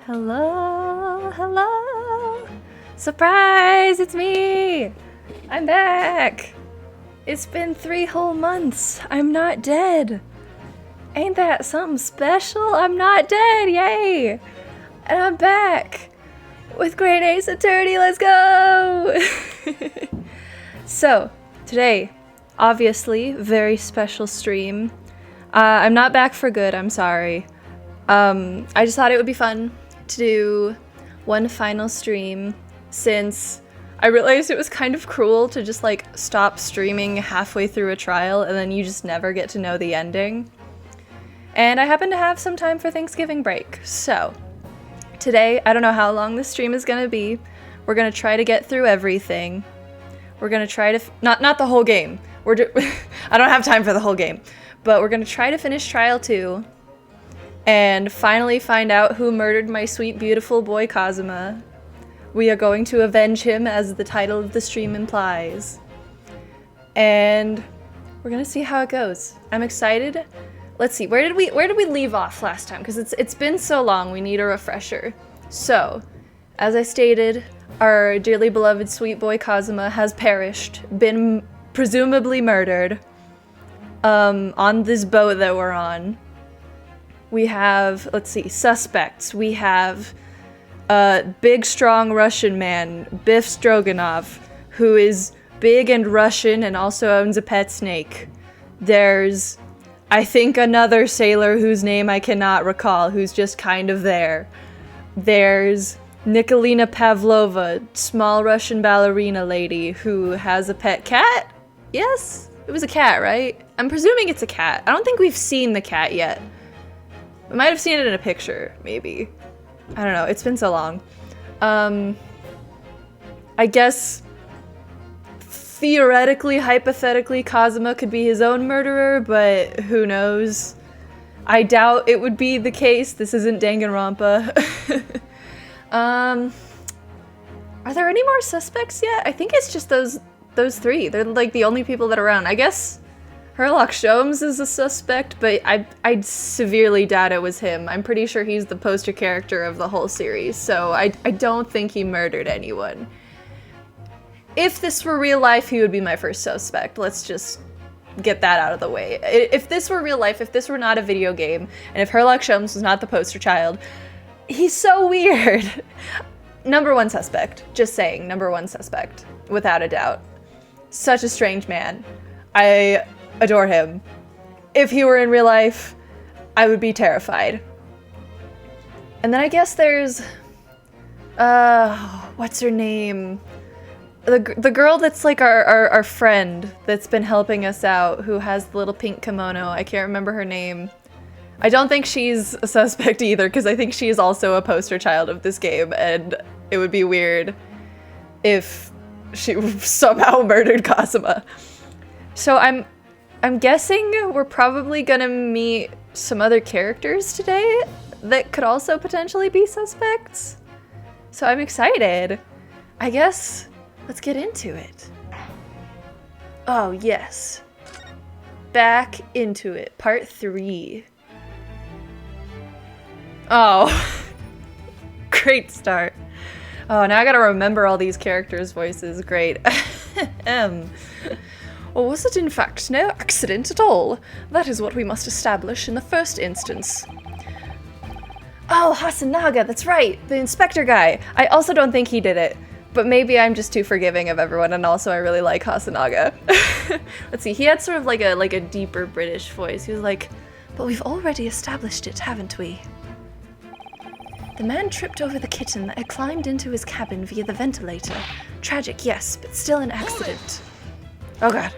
Hello, hello! Surprise, it's me! I'm back! It's been 3 whole months. I'm not dead. Ain't that something special? I'm not dead, yay! And I'm back! With Great Ace Attorney, let's go! So, today, obviously, very special stream. I'm not back for good, I'm sorry. I just thought it would be fun to do one final stream since I realized it was kind of cruel to just like stop streaming halfway through a trial and then you just never get to know the ending. And I happen to have some time for Thanksgiving break, so today, I don't know how long this stream is gonna be. We're gonna try to get through everything. We're gonna try to not the whole game. I don't have time for the whole game, but we're gonna try to finish Trial 2 and finally find out who murdered my sweet, beautiful boy Kazuma. We are going to avenge him, as the title of the stream implies. And we're gonna see how it goes. I'm excited. Let's see, where did we leave off last time? Because it's been so long, we need a refresher. So, as I stated, our dearly beloved sweet boy Kazuma has perished, been presumably murdered, on this boat that we're on. We have, let's see, suspects. We have a big, strong Russian man, Biff Stroganov, who is big and Russian and also owns a pet snake. There's, I think, another sailor whose name I cannot recall, who's just kind of there. There's Nikolina Pavlova, small Russian ballerina lady who has a pet cat? Yes? It was a cat, right? I'm presuming it's a cat. I don't think we've seen the cat yet. We might have seen it in a picture, maybe. I don't know, it's been so long. I guess theoretically, hypothetically, Kazuma could be his own murderer, but who knows? I doubt it would be the case. This isn't Danganronpa. Are there any more suspects yet? I think it's just those 3. They're like the only people that are around. I guess Herlock Sholmes is a suspect, but I'd severely doubt it was him. I'm pretty sure he's the poster character of the whole series, so I don't think he murdered anyone. If this were real life, he would be my first suspect. Let's just get that out of the way. If this were real life, if this were not a video game, and if Herlock Sholmes was not the poster child, he's so weird. Number 1 suspect. Just saying, number 1 suspect. Without a doubt. Such a strange man. I adore him. If he were in real life, I would be terrified. And then I guess there's, what's her name? The girl that's like our friend that's been helping us out, who has the little pink kimono. I can't remember her name. I don't think she's a suspect either, because I think she's also a poster child of this game, and it would be weird if she somehow murdered Kazuma. So I'm guessing we're probably gonna meet some other characters today that could also potentially be suspects. So I'm excited. I guess let's get into it. Oh yes. Back into it. Part 3. Oh. Great start. Oh, now I gotta remember all these characters' voices. Great. Or was it in fact no accident at all? That is what we must establish in the first instance. Oh, Hasanaga, that's right! The inspector guy! I also don't think he did it, but maybe I'm just too forgiving of everyone, and also I really like Hasanaga. Let's see, he had sort of like a deeper British voice. He was like, but we've already established it, haven't we? The man tripped over the kitten that had climbed into his cabin via the ventilator. Tragic, yes, but still an accident. Oh god.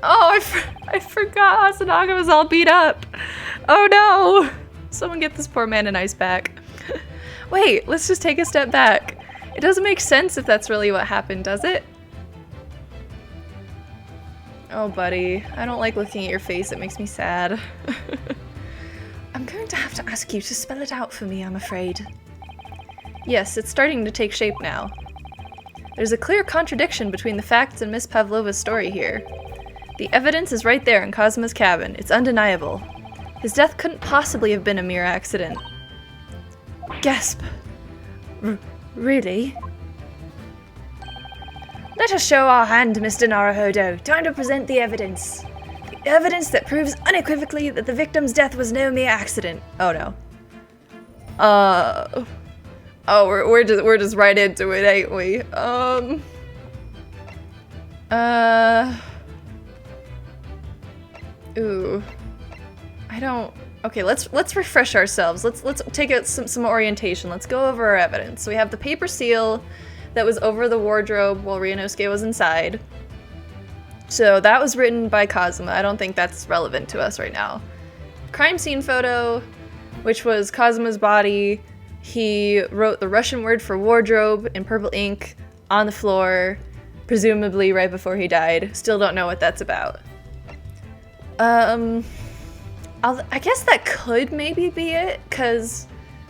Oh, I forgot Hasanaga was all beat up. Oh no! Someone get this poor man an ice pack. Wait, let's just take a step back. It doesn't make sense if that's really what happened, does it? Oh buddy, I don't like looking at your face, it makes me sad. I'm going to have to ask you to spell it out for me, I'm afraid. Yes, it's starting to take shape now. There's a clear contradiction between the facts and Miss Pavlova's story here. The evidence is right there in Kazuma's cabin. It's undeniable. His death couldn't possibly have been a mere accident. Gasp. Really? Let us show our hand, Mr. Naruhodo. Time to present the evidence. The evidence that proves unequivocally that the victim's death was no mere accident. Oh no. Oh, we're just right into it, ain't we? Ooh. I don't. Okay, let's refresh ourselves. Let's take out some orientation. Let's go over our evidence. So we have the paper seal that was over the wardrobe while Ryunosuke was inside. So that was written by Kazuma. I don't think that's relevant to us right now. Crime scene photo, which was Kazuma's body. He wrote the Russian word for wardrobe in purple ink on the floor, presumably right before he died. Still don't know what that's about. I guess that could maybe be it, because,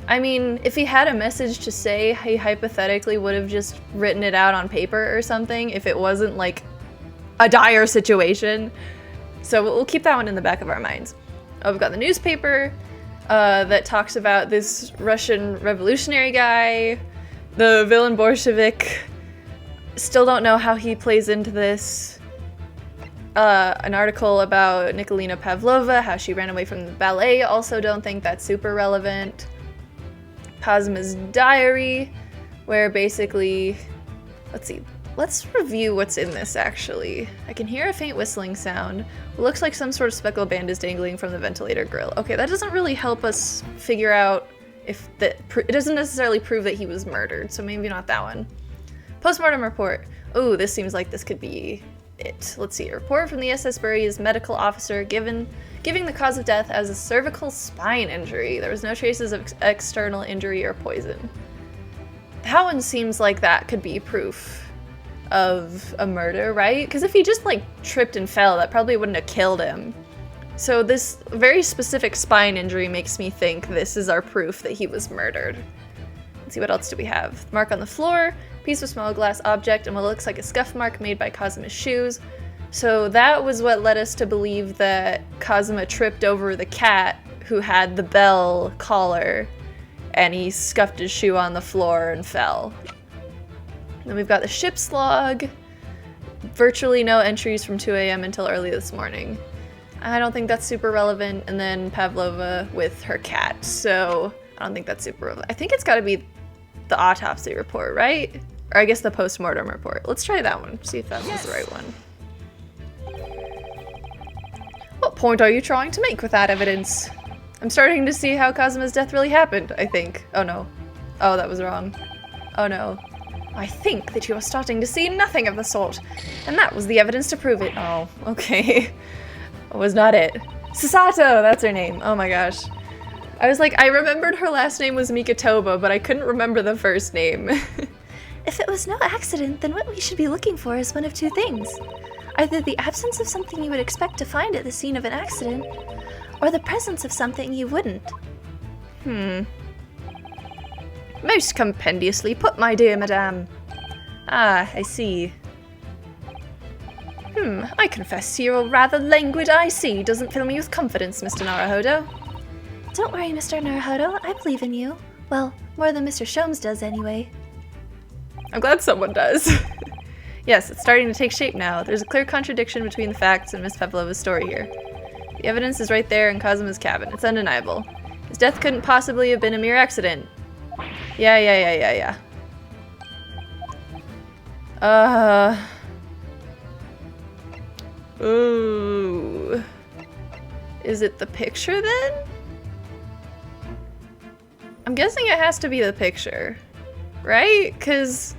I mean, if he had a message to say, he hypothetically would have just written it out on paper or something if it wasn't, like, a dire situation. So we'll keep that one in the back of our minds. Oh, we've got the newspaper that talks about this Russian revolutionary guy, the villain Bolshevik. Still don't know how he plays into this. An article about Nikolina Pavlova, how she ran away from the ballet. Also don't think that's super relevant. Kazuma's diary, where basically, let's see, let's review what's in this actually. I can hear a faint whistling sound. It looks like some sort of speckled band is dangling from the ventilator grill. Okay, that doesn't really help us figure out if that, it doesn't necessarily prove that he was murdered, so maybe not that one. Postmortem report. Oh, this seems like this could be it. Let's see. A report from the SS Bury's medical officer giving the cause of death as a cervical spine injury. There was no traces of external injury or poison. That one seems like that could be proof of a murder, right? Because if he just like tripped and fell, that probably wouldn't have killed him. So this very specific spine injury makes me think this is our proof that he was murdered. Let's see, what else do we have? Mark on the floor, piece of small glass object, and what looks like a scuff mark made by Kazuma's shoes. So that was what led us to believe that Kazuma tripped over the cat who had the bell collar, and he scuffed his shoe on the floor and fell. Then we've got the ship's log. Virtually no entries from 2 a.m. until early this morning. I don't think that's super relevant. And then Pavlova with her cat. So I don't think that's super relevant. I think it's got to be the autopsy report, right? Or I guess the post-mortem report. Let's try that one. See if that was the right one. What point are you trying to make with that evidence? I'm starting to see how Kazuma's death really happened, I think. Oh no. Oh, that was wrong. Oh no. I think that you are starting to see nothing of the sort. And that was the evidence to prove it. Oh, okay. That was not it. Sasato! That's her name. Oh my gosh. I was like, I remembered her last name was Mikatoba, but I couldn't remember the first name. If it was no accident, then what we should be looking for is one of two things. Either the absence of something you would expect to find at the scene of an accident, or the presence of something you wouldn't. Most compendiously put, my dear madame. Ah, I see. I confess your rather languid I.C. doesn't fill me with confidence, Mr. Naruhodo. Don't worry, Mr. Naruhodo, I believe in you. Well, more than Mr. Sholmes does anyway. I'm glad someone does. Yes, it's starting to take shape now. There's a clear contradiction between the facts and Miss Pavlova's story here. The evidence is right there in Kazuma's cabin. It's undeniable. His death couldn't possibly have been a mere accident. Yeah. Ooh. Is it the picture then? I'm guessing it has to be the picture, right? Because,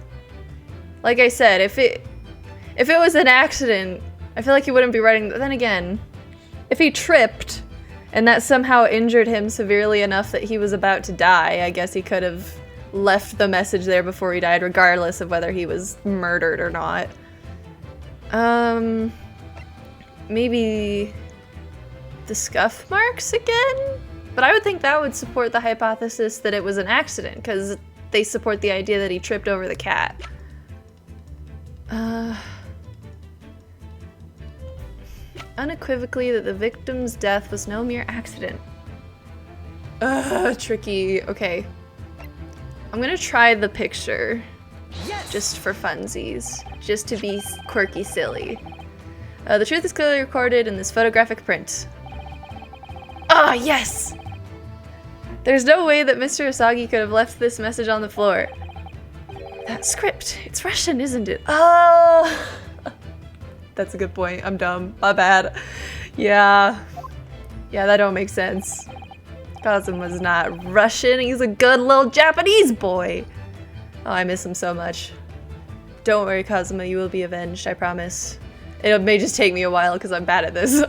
like I said, if it was an accident, I feel like he wouldn't be writing. Then again, if he tripped and that somehow injured him severely enough that he was about to die, I guess he could have left the message there before he died, regardless of whether he was murdered or not. Maybe the scuff marks again? But I would think that would support the hypothesis that it was an accident, because they support the idea that he tripped over the cat. Unequivocally that the victim's death was no mere accident. Tricky. Okay. I'm gonna try the picture. Yes! Just for funsies. Just to be quirky silly. The truth is clearly recorded in this photographic print. Ah, yes! There's no way that Mr. Asagi could have left this message on the floor. That script, it's Russian, isn't it? Oh! That's a good point. I'm dumb. My bad. Yeah. Yeah, that don't make sense. Kazuma's not Russian. He's a good little Japanese boy. Oh, I miss him so much. Don't worry, Kazuma. You will be avenged, I promise. It may just take me a while because I'm bad at this.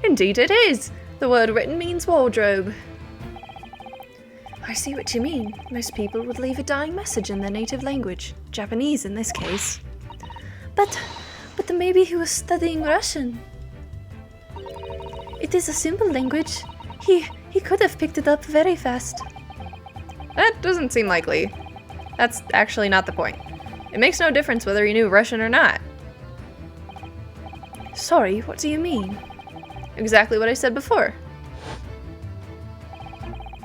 Indeed it is. The word written means wardrobe. I see what you mean. Most people would leave a dying message in their native language. Japanese in this case. But then maybe he was studying Russian. It is a simple language. He could have picked it up very fast. That doesn't seem likely. That's actually not the point. It makes no difference whether he knew Russian or not. Sorry, what do you mean? Exactly what I said before.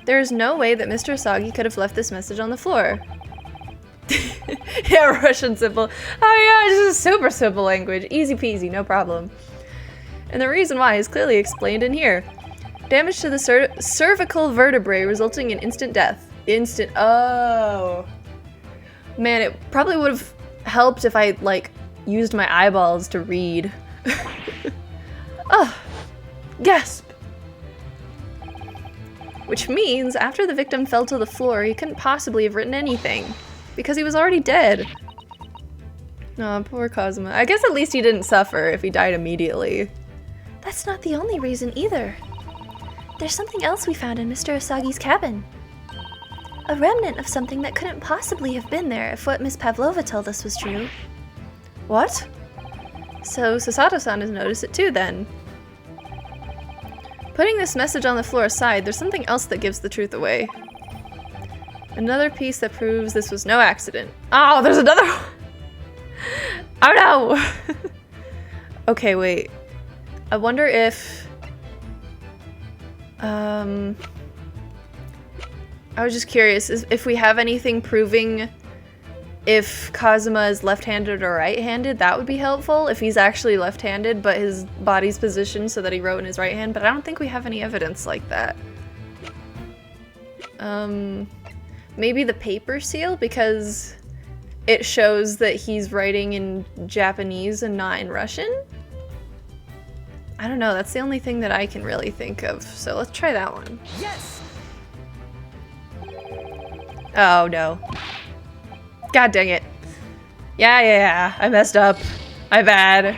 There is no way that Mr. Asagi could have left this message on the floor. Yeah, Russian simple. Oh yeah, it's just a super simple language. Easy peasy, no problem. And the reason why is clearly explained in here. Damage to the cervical vertebrae resulting in instant death. Oh. Man, it probably would have helped if I, like, used my eyeballs to read. Oh. Gasp. Which means after the victim fell to the floor, he couldn't possibly have written anything. Because he was already dead. Oh, poor Kazuma. I guess at least he didn't suffer if he died immediately. That's not the only reason either. There's something else we found in Mr. Asagi's cabin. A remnant of something that couldn't possibly have been there if what Miss Pavlova told us was true. What? So Sasato-san has noticed it too then. Putting this message on the floor aside, there's something else that gives the truth away. Another piece that proves this was no accident. Oh, there's another one! Oh no! Okay, wait. I wonder if... I was just curious if we have anything proving if Kazuma is left-handed or right-handed. That would be helpful if he's actually left-handed but his body's positioned so that he wrote in his right hand, but I don't think we have any evidence like that. Maybe the paper seal, because it shows that he's writing in Japanese and not in Russian? I don't know, that's the only thing that I can really think of, so let's try that one. Yes! Oh no. God dang it. Yeah, I messed up. My bad.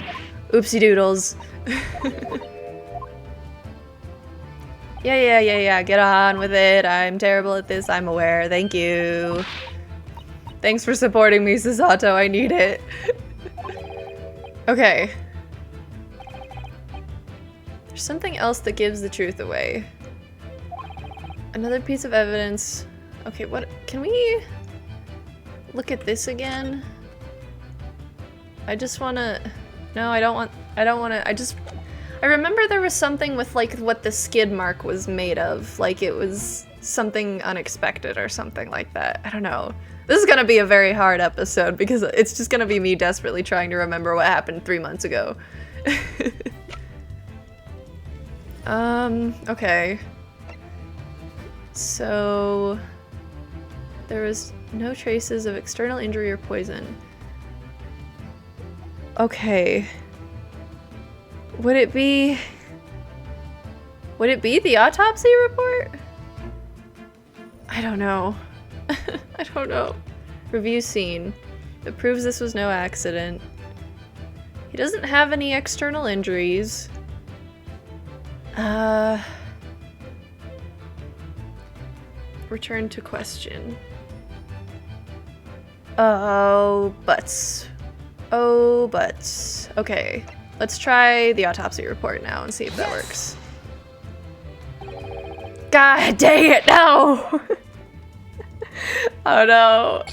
Oopsie doodles. Yeah, get on with it. I'm terrible at this, I'm aware. Thank you. Thanks for supporting me, Susato, I need it. Okay. There's something else that gives the truth away. Another piece of evidence. Okay, what, can we look at this again? I just wanna, no, I don't wanna, I remember there was something with like what the skid mark was made of. Like it was something unexpected or something like that. I don't know. This is gonna be a very hard episode because it's just gonna be me desperately trying to remember what happened 3 months ago. Okay. So there was no traces of external injury or poison. Okay. Would it be the autopsy report? I don't know. I don't know. Review scene. It proves this was no accident. He doesn't have any external injuries. Return to question. Oh, buts. Oh, buts. Okay. Let's try the autopsy report now and see if that works. God dang it, no! Oh no.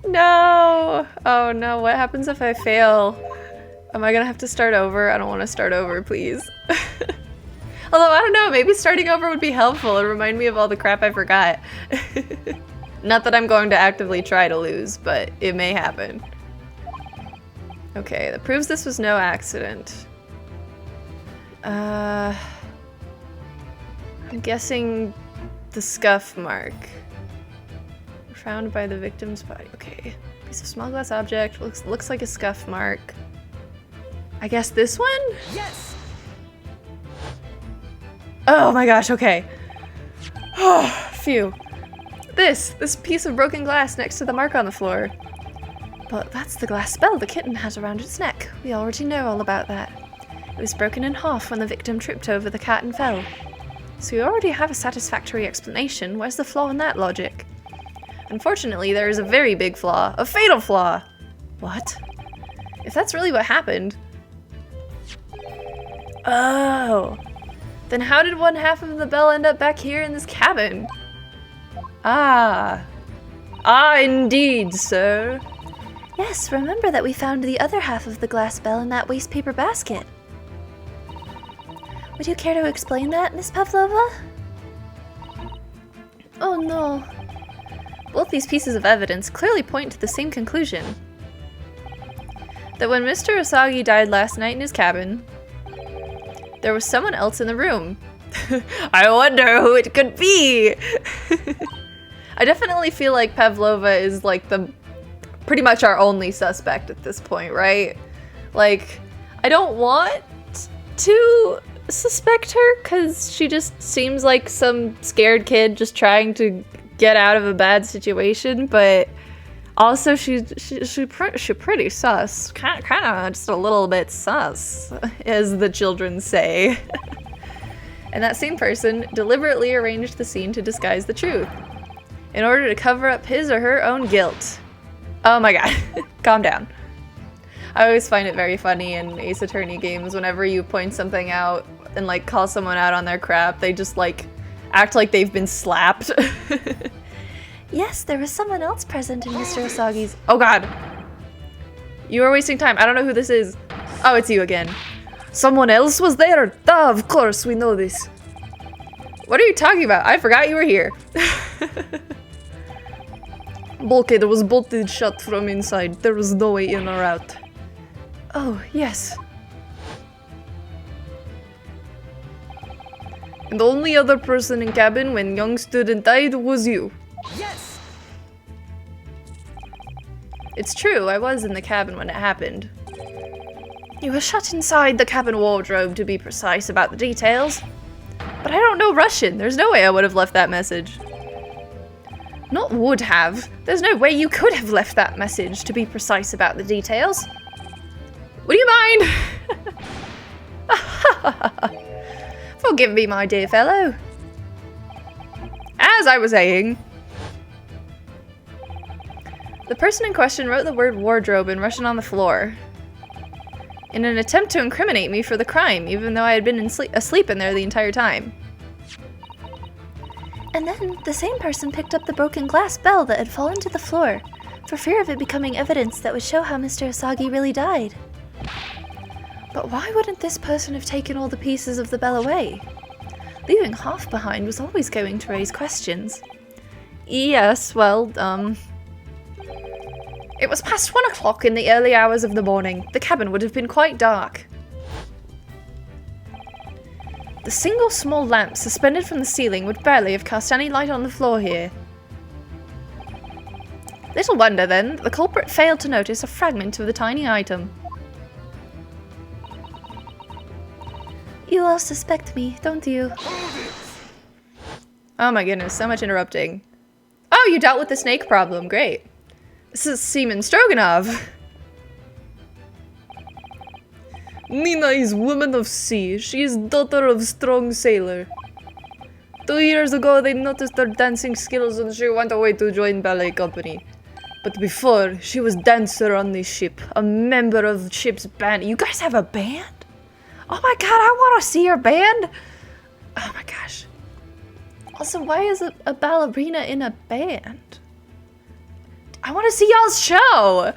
No! Oh no, what happens if I fail? Am I gonna have to start over? I don't want to start over, please. Although, I don't know, maybe starting over would be helpful and remind me of all the crap I forgot. Not that I'm going to actively try to lose, but it may happen. Okay, that proves this was no accident. I'm guessing the scuff mark. Found by the victim's body. Okay. Piece of small glass object. Looks like a scuff mark. I guess this one? Yes! Oh my gosh, okay. Oh, phew. This piece of broken glass next to the mark on the floor. But that's the glass bell the kitten has around its neck. We already know all about that. It was broken in half when the victim tripped over the cat and fell. So we already have a satisfactory explanation. Where's the flaw in that logic? Unfortunately, there is a very big flaw. A fatal flaw! What? If that's really what happened... Oh! Then how did one half of the bell end up back here in this cabin? Ah. Ah, indeed, sir. Yes, remember that we found the other half of the glass bell in that waste paper basket. Would you care to explain that, Miss Pavlova? Oh no. Both these pieces of evidence clearly point to the same conclusion. That when Mr. Usagi died last night in his cabin, there was someone else in the room. I wonder who it could be! I definitely feel like Pavlova is like pretty much our only suspect at this point, right? Like, I don't want to suspect her because she just seems like some scared kid just trying to get out of a bad situation, but also she's pretty sus, kind of just a little bit sus, as the children say. And that same person deliberately arranged the scene to disguise the truth in order to cover up his or her own guilt. Oh my god, calm down. I always find it very funny in Ace Attorney games whenever you point something out and like call someone out on their crap, they just like act like they've been slapped. Yes, there was someone else present in Mr. Usagi's... Oh god. You are wasting time. I don't know who this is. Oh, it's you again. Someone else was there? Duh, of course, we know this. What are you talking about? I forgot you were here. Bulkhead was bolted shut from inside. There was no way in or out. Oh, yes. And the only other person in cabin when young student died was you. Yes! It's true, I was in the cabin when it happened. You were shut inside the cabin wardrobe, to be precise about the details. But I don't know Russian. There's no way I would have left that message. Not would have. There's no way you could have left that message, to be precise about the details. Would you mind? Forgive me, my dear fellow. As I was saying, the person in question wrote the word wardrobe in Russian on the floor in an attempt to incriminate me for the crime, even though I had been asleep in there the entire time. And then the same person picked up the broken glass bell that had fallen to the floor, for fear of it becoming evidence that would show how Mr. Usagi really died. But why wouldn't this person have taken all the pieces of the bell away? Leaving half behind was always going to raise questions. Yes, well, it was past 1 o'clock in the early hours of the morning. The cabin would have been quite dark. The single small lamp suspended from the ceiling would barely have cast any light on the floor here. Little wonder, then, that the culprit failed to notice a fragment of the tiny item. You all suspect me, don't you? Oh my goodness, so much interrupting. Oh, you dealt with the snake problem, great. This is Seaman Stroganoff. Nina is woman of sea. She is daughter of strong sailor. 2 years ago, they noticed her dancing skills and she went away to join ballet company. But before, she was dancer on this ship, a member of the ship's band. You guys have a band? Oh my god, I want to see your band! Oh my gosh. Also, why is a ballerina in a band? I want to see y'all's show!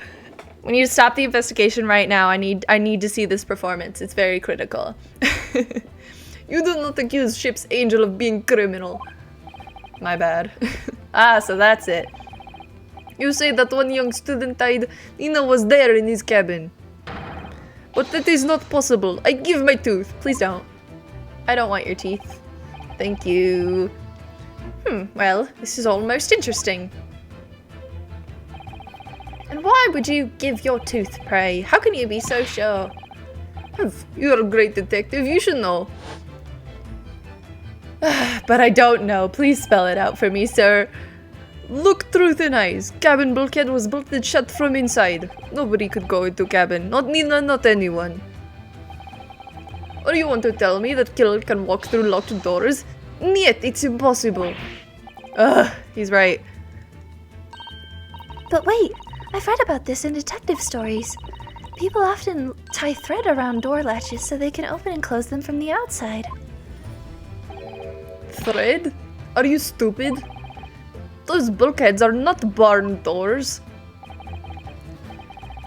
We need to stop the investigation right now. I need to see this performance. It's very critical. You do not accuse ship's angel of being criminal. My bad. Ah, so that's it. You say that one young student died. Ina was there in his cabin. But that is not possible. I give my tooth. Please don't. I don't want your teeth. Thank you. Well, this is almost interesting. And why would you give your tooth, pray? How can you be so sure? You're a great detective, you should know. But I don't know. Please spell it out for me, sir. Look through thin eyes. Cabin bulkhead was bolted shut from inside. Nobody could go into cabin. Not Nina, not anyone. Or you want to tell me that killer can walk through locked doors? Niet, it's impossible. He's right. But wait, I've read about this in detective stories. People often tie thread around door latches so they can open and close them from the outside. Thread? Are you stupid? Those bulkheads are not barn doors.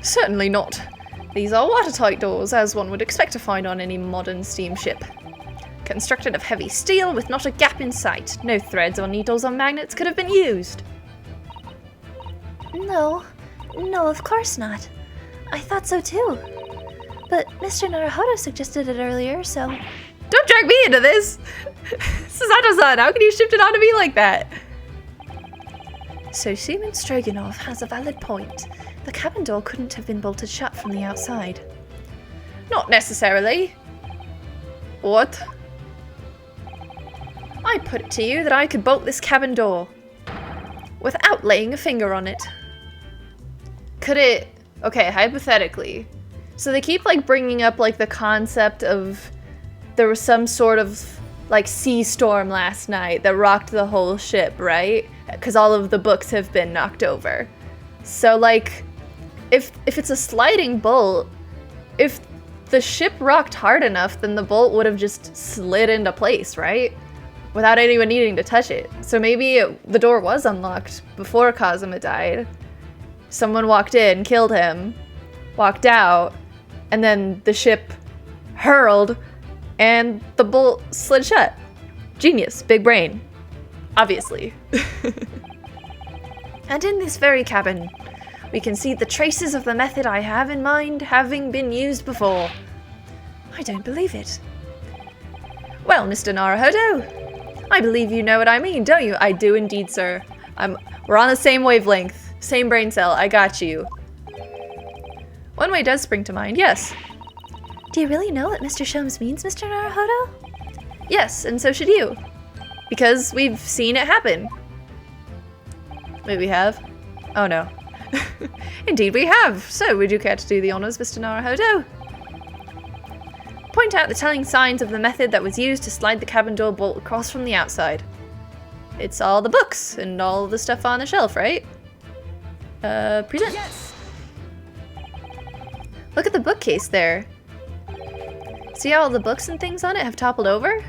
Certainly not. These are watertight doors, as one would expect to find on any modern steamship. Constructed of heavy steel with not a gap in sight. No threads or needles or magnets could have been used. No, of course not. I thought so too. But Mr. Naruhodo suggested it earlier, so... Don't drag me into this! Susato-san, how can you shift it onto me like that? So Seaman Stroganov has a valid point. The cabin door couldn't have been bolted shut from the outside. Not necessarily. What? I put it to you that I could bolt this cabin door without laying a finger on it. Could it... Okay, hypothetically. So they keep, like, bringing up, like, the concept of there was some sort of, like, sea storm last night that rocked the whole ship, right? Because all of the books have been knocked over. So, like, if it's a sliding bolt, if the ship rocked hard enough, then the bolt would have just slid into place, right? Without anyone needing to touch it. So maybe the door was unlocked before Kazuma died. Someone walked in, killed him, walked out, and then the ship hurled, and the bolt slid shut. Genius. Big brain. Obviously. And in this very cabin, we can see the traces of the method I have in mind having been used before. I don't believe it. Well, Mr. Naruhodo, I believe you know what I mean, don't you? I do indeed, sir. We're on the same wavelength. Same brain cell, I got you. One way does spring to mind, yes. Do you really know what Mr. Sholmes means, Mr. Naruhodo? Yes, and so should you. Because we've seen it happen. Wait, we have? Oh no. Indeed we have. So, would you care to do the honors, Mr. Naruhodo? Point out the telling signs of the method that was used to slide the cabin door bolt across from the outside. It's all the books and all the stuff on the shelf, right? Present. Yes. Look at the bookcase there. See how all the books and things on it have toppled over?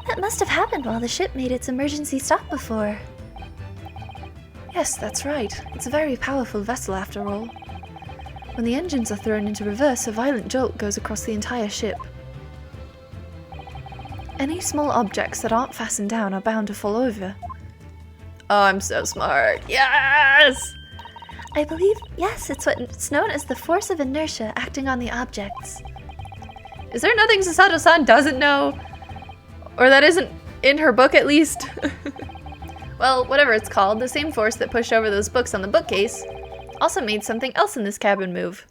That must have happened while the ship made its emergency stop before. Yes, that's right. It's a very powerful vessel after all. When the engines are thrown into reverse, a violent jolt goes across the entire ship. Any small objects that aren't fastened down are bound to fall over. Oh, I'm so smart. Yes! I believe, yes, it's known as the force of inertia acting on the objects. Is there nothing Susato-san doesn't know? Or that isn't in her book, at least? Well, whatever it's called, the same force that pushed over those books on the bookcase also made something else in this cabin move.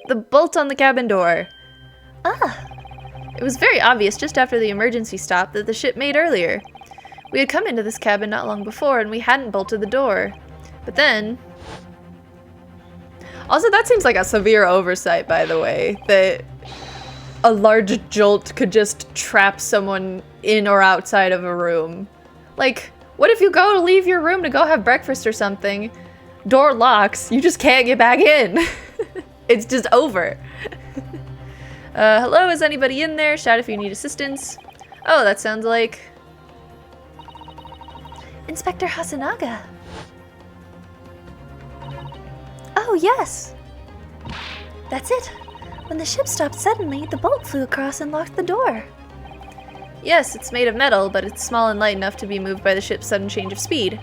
The bolt on the cabin door. Ah! It was very obvious just after the emergency stop that the ship made earlier. We had come into this cabin not long before and we hadn't bolted the door. But then... Also, that seems like a severe oversight, by the way, that a large jolt could just trap someone in or outside of a room. Like, what if you go to leave your room to go have breakfast or something? Door locks, you just can't get back in. It's just over. Hello, is anybody in there? Shout if you need assistance. Oh, that sounds like... Inspector Hasanaga. Oh, yes! That's it. When the ship stopped suddenly, the bolt flew across and locked the door. Yes, it's made of metal, but it's small and light enough to be moved by the ship's sudden change of speed.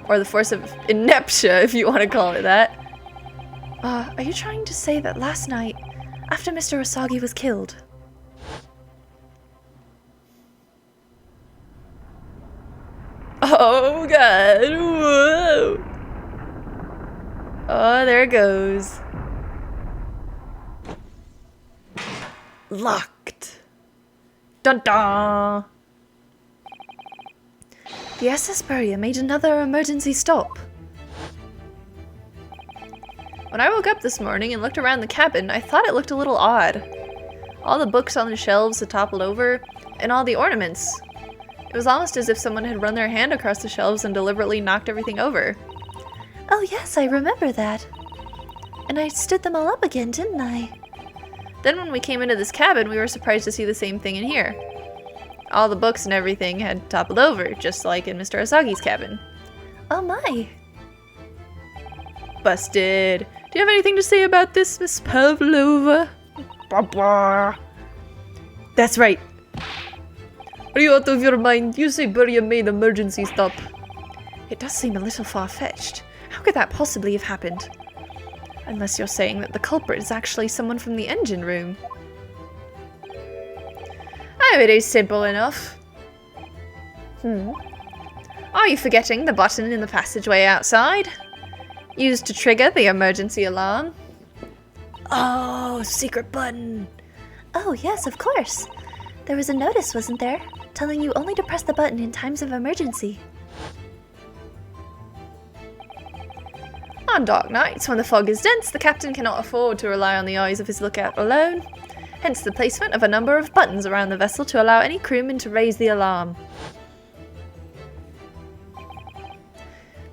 Or the force of inertia, if you want to call it that. Are you trying to say that last night, after Mr. Usagi was killed? Oh god, whoa! Oh, there it goes. Locked. Dun dun! The SS Burya made another emergency stop. When I woke up this morning and looked around the cabin, I thought it looked a little odd. All the books on the shelves had toppled over, and all the ornaments. It was almost as if someone had run their hand across the shelves and deliberately knocked everything over. Oh yes, I remember that. And I stood them all up again, didn't I? Then when we came into this cabin, we were surprised to see the same thing in here. All the books and everything had toppled over, just like in Mr. Usagi's cabin. Oh my. Busted. Do you have anything to say about this, Miss Pavlova? Blah, blah. That's right. Are you out of your mind? You say Burya made emergency stop. It does seem a little far-fetched. How could that possibly have happened? Unless you're saying that the culprit is actually someone from the engine room. Oh, it is simple enough. Are you forgetting the button in the passageway outside? Used to trigger the emergency alarm. Oh, secret button. Oh, yes, of course. There was a notice, wasn't there? Telling you only to press the button in times of emergency. On dark nights, when the fog is dense, the captain cannot afford to rely on the eyes of his lookout alone. Hence the placement of a number of buttons around the vessel to allow any crewman to raise the alarm.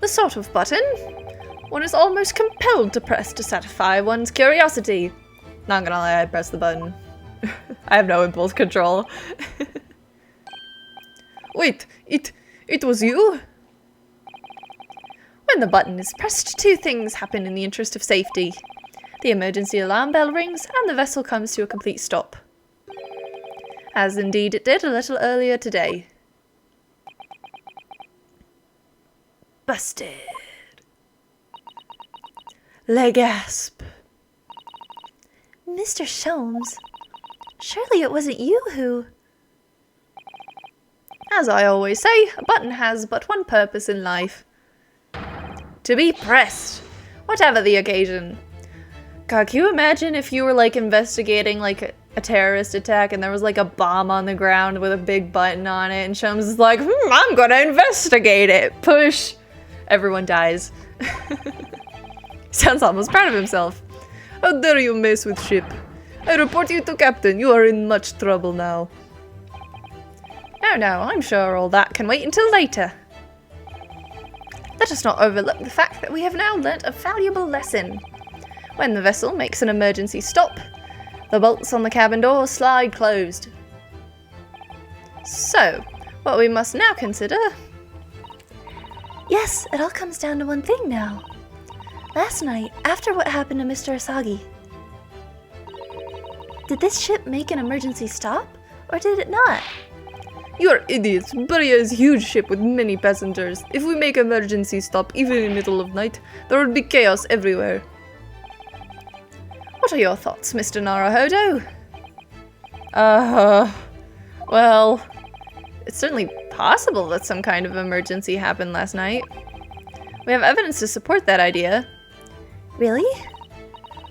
The sort of button one is almost compelled to press to satisfy one's curiosity. Not gonna lie, I pressed the button. I have no impulse control. Wait, it was you? When the button is pressed, two things happen in the interest of safety. The emergency alarm bell rings and the vessel comes to a complete stop. As indeed it did a little earlier today. Busted. Legasp. Mr. Sholmes, surely it wasn't you who... As I always say, a button has but one purpose in life. To be pressed, whatever the occasion. God, can you imagine if you were like investigating like a terrorist attack and there was like a bomb on the ground with a big button on it and Sholmes is like, I'm gonna investigate it. Push. Everyone dies. Sounds almost proud of himself. How dare you mess with ship? I report you to captain. You are in much trouble now. No, I'm sure all that can wait until later. Let us not overlook the fact that we have now learnt a valuable lesson. When the vessel makes an emergency stop, the bolts on the cabin door slide closed. So, what we must now consider... Yes, it all comes down to one thing now. Last night, after what happened to Mr. Usagi, did this ship make an emergency stop, or did it not? You are idiots. Burya is a huge ship with many passengers. If we make emergency stop, even in the middle of night, there would be chaos everywhere. What are your thoughts, Mr. Naruhodo? Well, it's certainly possible that some kind of emergency happened last night. We have evidence to support that idea. Really?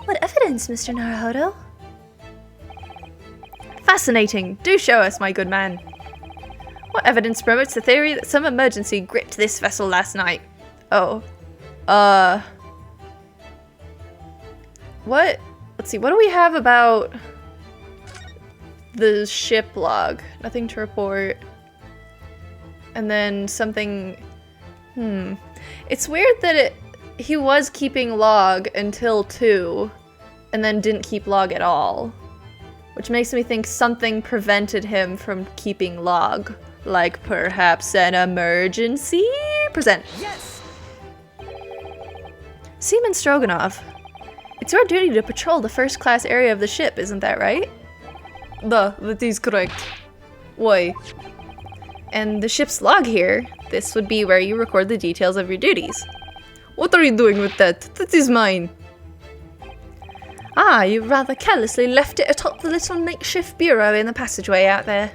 What evidence, Mr. Naruhodo? Fascinating. Do show us, my good man. What evidence promotes the theory that some emergency gripped this vessel last night? Oh. What? Let's see, what do we have about the ship log? Nothing to report. And then something... It's weird that he was keeping log until 2, and then didn't keep log at all. Which makes me think something prevented him from keeping log. Like perhaps an emergency? Present. Yes! Seaman Stroganoff. It's your duty to patrol the first-class area of the ship, isn't that right? That is correct. Why? And the ship's log here, this would be where you record the details of your duties. What are you doing with that? That is mine. Ah, you rather carelessly left it atop the little makeshift bureau in the passageway out there.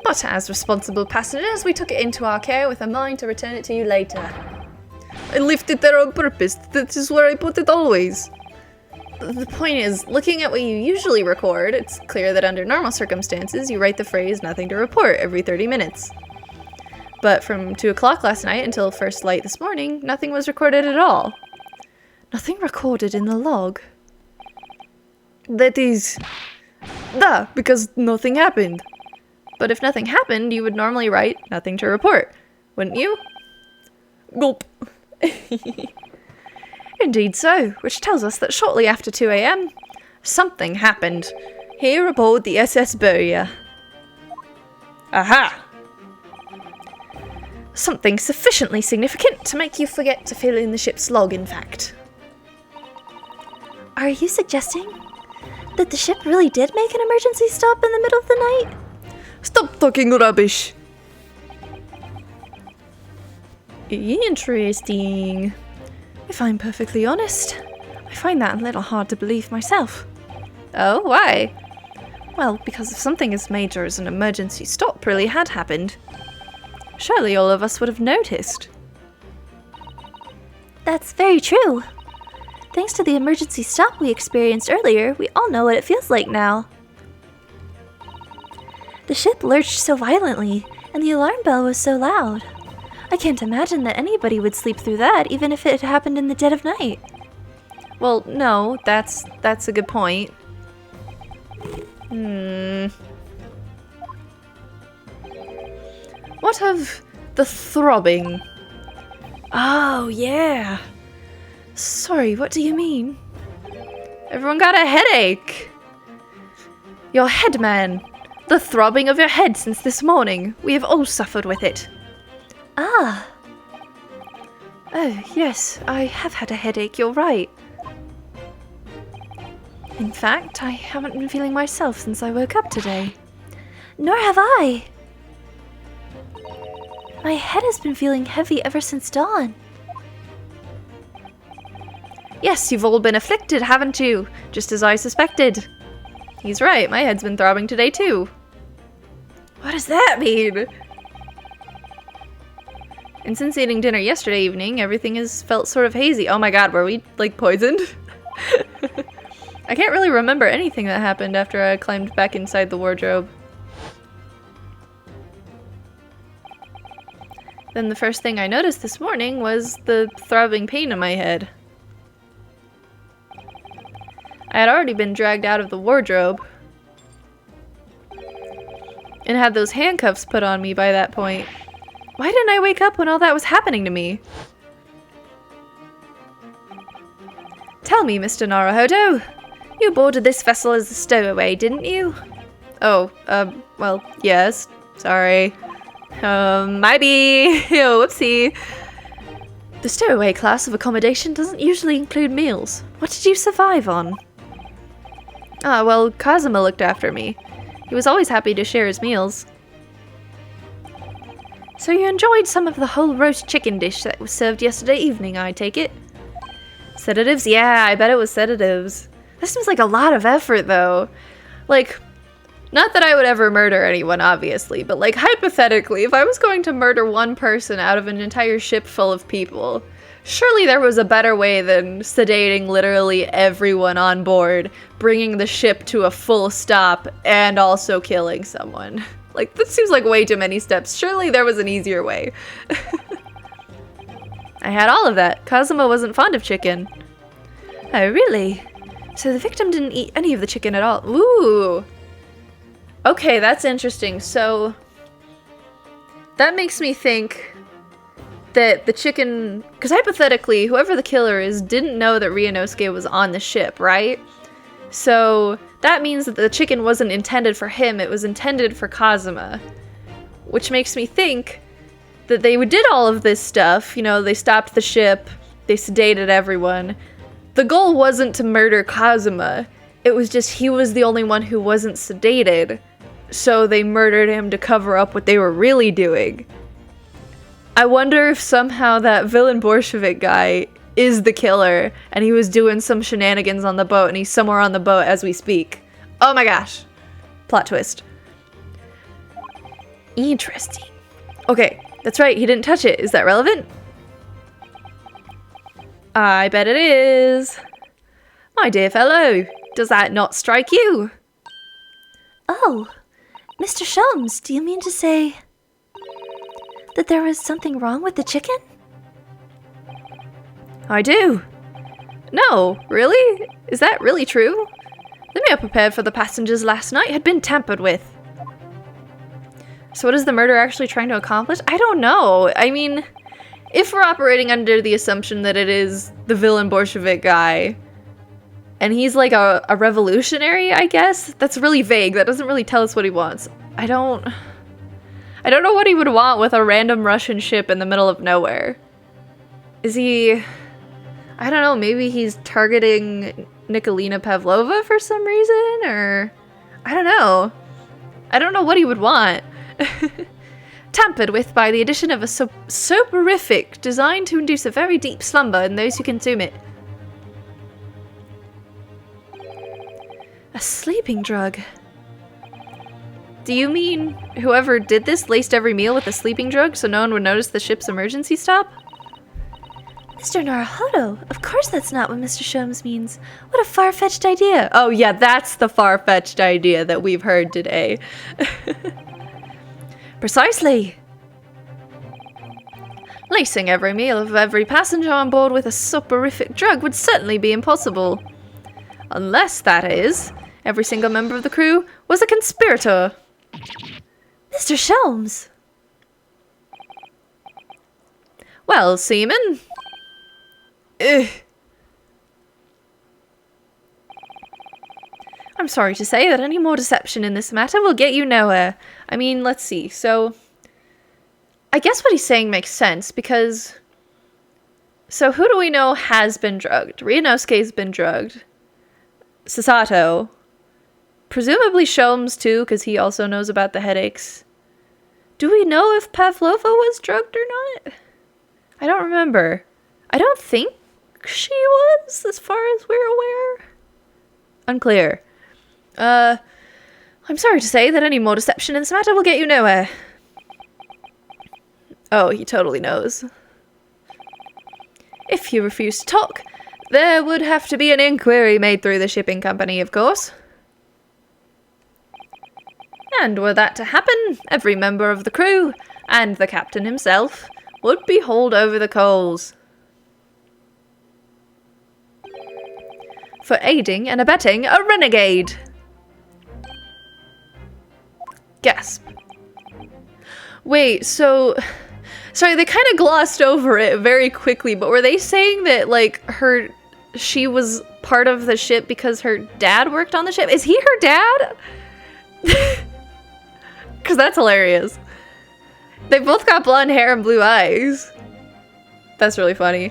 But as responsible passengers, we took it into our care with a mind to return it to you later. I left it there on purpose. That is where I put it always. The point is, looking at what you usually record, it's clear that under normal circumstances, you write the phrase "nothing to report" every 30 minutes. But from 2 o'clock last night until first light this morning, nothing was recorded at all. Nothing recorded in the log. That is... Duh, because nothing happened. But if nothing happened, you would normally write "nothing to report," wouldn't you? Gulp. Indeed so, which tells us that shortly after 2 a.m., something happened here aboard the SS Burya. Aha! Something sufficiently significant to make you forget to fill in the ship's log, in fact. Are you suggesting that the ship really did make an emergency stop in the middle of the night? Stop talking rubbish! Interesting. If I'm perfectly honest, I find that a little hard to believe myself. Oh, why? Well, because if something as major as an emergency stop really had happened, surely all of us would have noticed. That's very true. Thanks to the emergency stop we experienced earlier, we all know what it feels like now. The ship lurched so violently, and the alarm bell was so loud. I can't imagine that anybody would sleep through that, even if it happened in the dead of night. Well, no, that's a good point. What of the throbbing? Oh, yeah. Sorry, what do you mean? Everyone got a headache. Your head, man. The throbbing of your head since this morning. We have all suffered with it. Ah. Oh, yes, I have had a headache, you're right. In fact, I haven't been feeling myself since I woke up today. Nor have I. My head has been feeling heavy ever since dawn. Yes, you've all been afflicted, haven't you? Just as I suspected. He's right, my head's been throbbing today too. What does that mean? And since eating dinner yesterday evening, everything has felt sort of hazy. Oh my god, were we, like, poisoned? I can't really remember anything that happened after I climbed back inside the wardrobe. Then the first thing I noticed this morning was the throbbing pain in my head. I had already been dragged out of the wardrobe and had those handcuffs put on me by that point. Why didn't I wake up when all that was happening to me? Tell me, Mr. Naruhodo, you boarded this vessel as a stowaway, didn't you? Oh, well, yes. Sorry. Maybe. Oh, whoopsie. The stowaway class of accommodation doesn't usually include meals. What did you survive on? Ah, well, Kazuma looked after me. He was always happy to share his meals. So you enjoyed some of the whole roast chicken dish that was served yesterday evening, I take it? Sedatives? Yeah, I bet it was sedatives. This seems like a lot of effort, though. Like, not that I would ever murder anyone, obviously, but like, hypothetically, if I was going to murder one person out of an entire ship full of people, surely there was a better way than sedating literally everyone on board, bringing the ship to a full stop, and also killing someone. Like, this seems like way too many steps. Surely there was an easier way. I had all of that. Kazuma wasn't fond of chicken. Oh, really? So the victim didn't eat any of the chicken at all. Ooh. Okay, that's interesting. So that makes me think that the chicken... Because hypothetically, whoever the killer is didn't know that Ryunosuke was on the ship, right? So that means that the chicken wasn't intended for him, it was intended for Kazuma. Which makes me think that they did all of this stuff, you know, they stopped the ship, they sedated everyone. The goal wasn't to murder Kazuma, it was just he was the only one who wasn't sedated. so they murdered him to cover up what they were really doing. I wonder if somehow that villain Bolshevik guy is the killer, and he was doing some shenanigans on the boat, and he's somewhere on the boat as we speak. Oh my gosh. Plot twist. Interesting. Okay, that's right, he didn't touch it. Is that relevant? I bet it is. My dear fellow, does that not strike you? Oh, Mr. Sholmes, do you mean to say that there was something wrong with the chicken? I do. No, really? Is that really true? The meal prepared for the passengers last night had been tampered with. So what is the murderer actually trying to accomplish? I don't know. I mean, if we're operating under the assumption that it is the villain Bolshevik guy, and he's like a revolutionary, I guess? That's really vague. That doesn't really tell us what he wants. I don't know what he would want with a random Russian ship in the middle of nowhere. Is he... I don't know, maybe he's targeting Nikolina Pavlova for some reason, or... I don't know. I don't know what he would want. Tampered with by the addition of a soporific designed to induce a very deep slumber in those who consume it. A sleeping drug. Do you mean whoever did this laced every meal with a sleeping drug so no one would notice the ship's emergency stop? Mr. Naruhodo, of course that's not what Mr. Sholmes means. What a far-fetched idea. Oh yeah, that's the far-fetched idea that we've heard today. Precisely. Lacing every meal of every passenger on board with a soporific drug would certainly be impossible. Unless, that is, every single member of the crew was a conspirator. Mr. Sholmes! Well, seaman... Ugh. I'm sorry to say that any more deception in this matter will get you nowhere. I mean, let's see. So, I guess what he's saying makes sense, because... So who do we know has been drugged? Ryunosuke's been drugged. Sasato. Presumably Sholmes too, because he also knows about the headaches. Do we know if Pavlova was drugged or not? I don't remember. I don't think she was, as far as we're aware. Unclear. I'm sorry to say that any more deception in this matter will get you nowhere. Oh, he totally knows. If you refuse to talk, there would have to be an inquiry made through the shipping company, of course. And were that to happen, every member of the crew, and the captain himself, would be hauled over the coals. For aiding and abetting a renegade. Gasp. Wait, so... Sorry, they kind of glossed over it very quickly, but were they saying that, like, she was part of the ship because her dad worked on the ship? Is he her dad? Because that's hilarious. They both got blonde hair and blue eyes. That's really funny.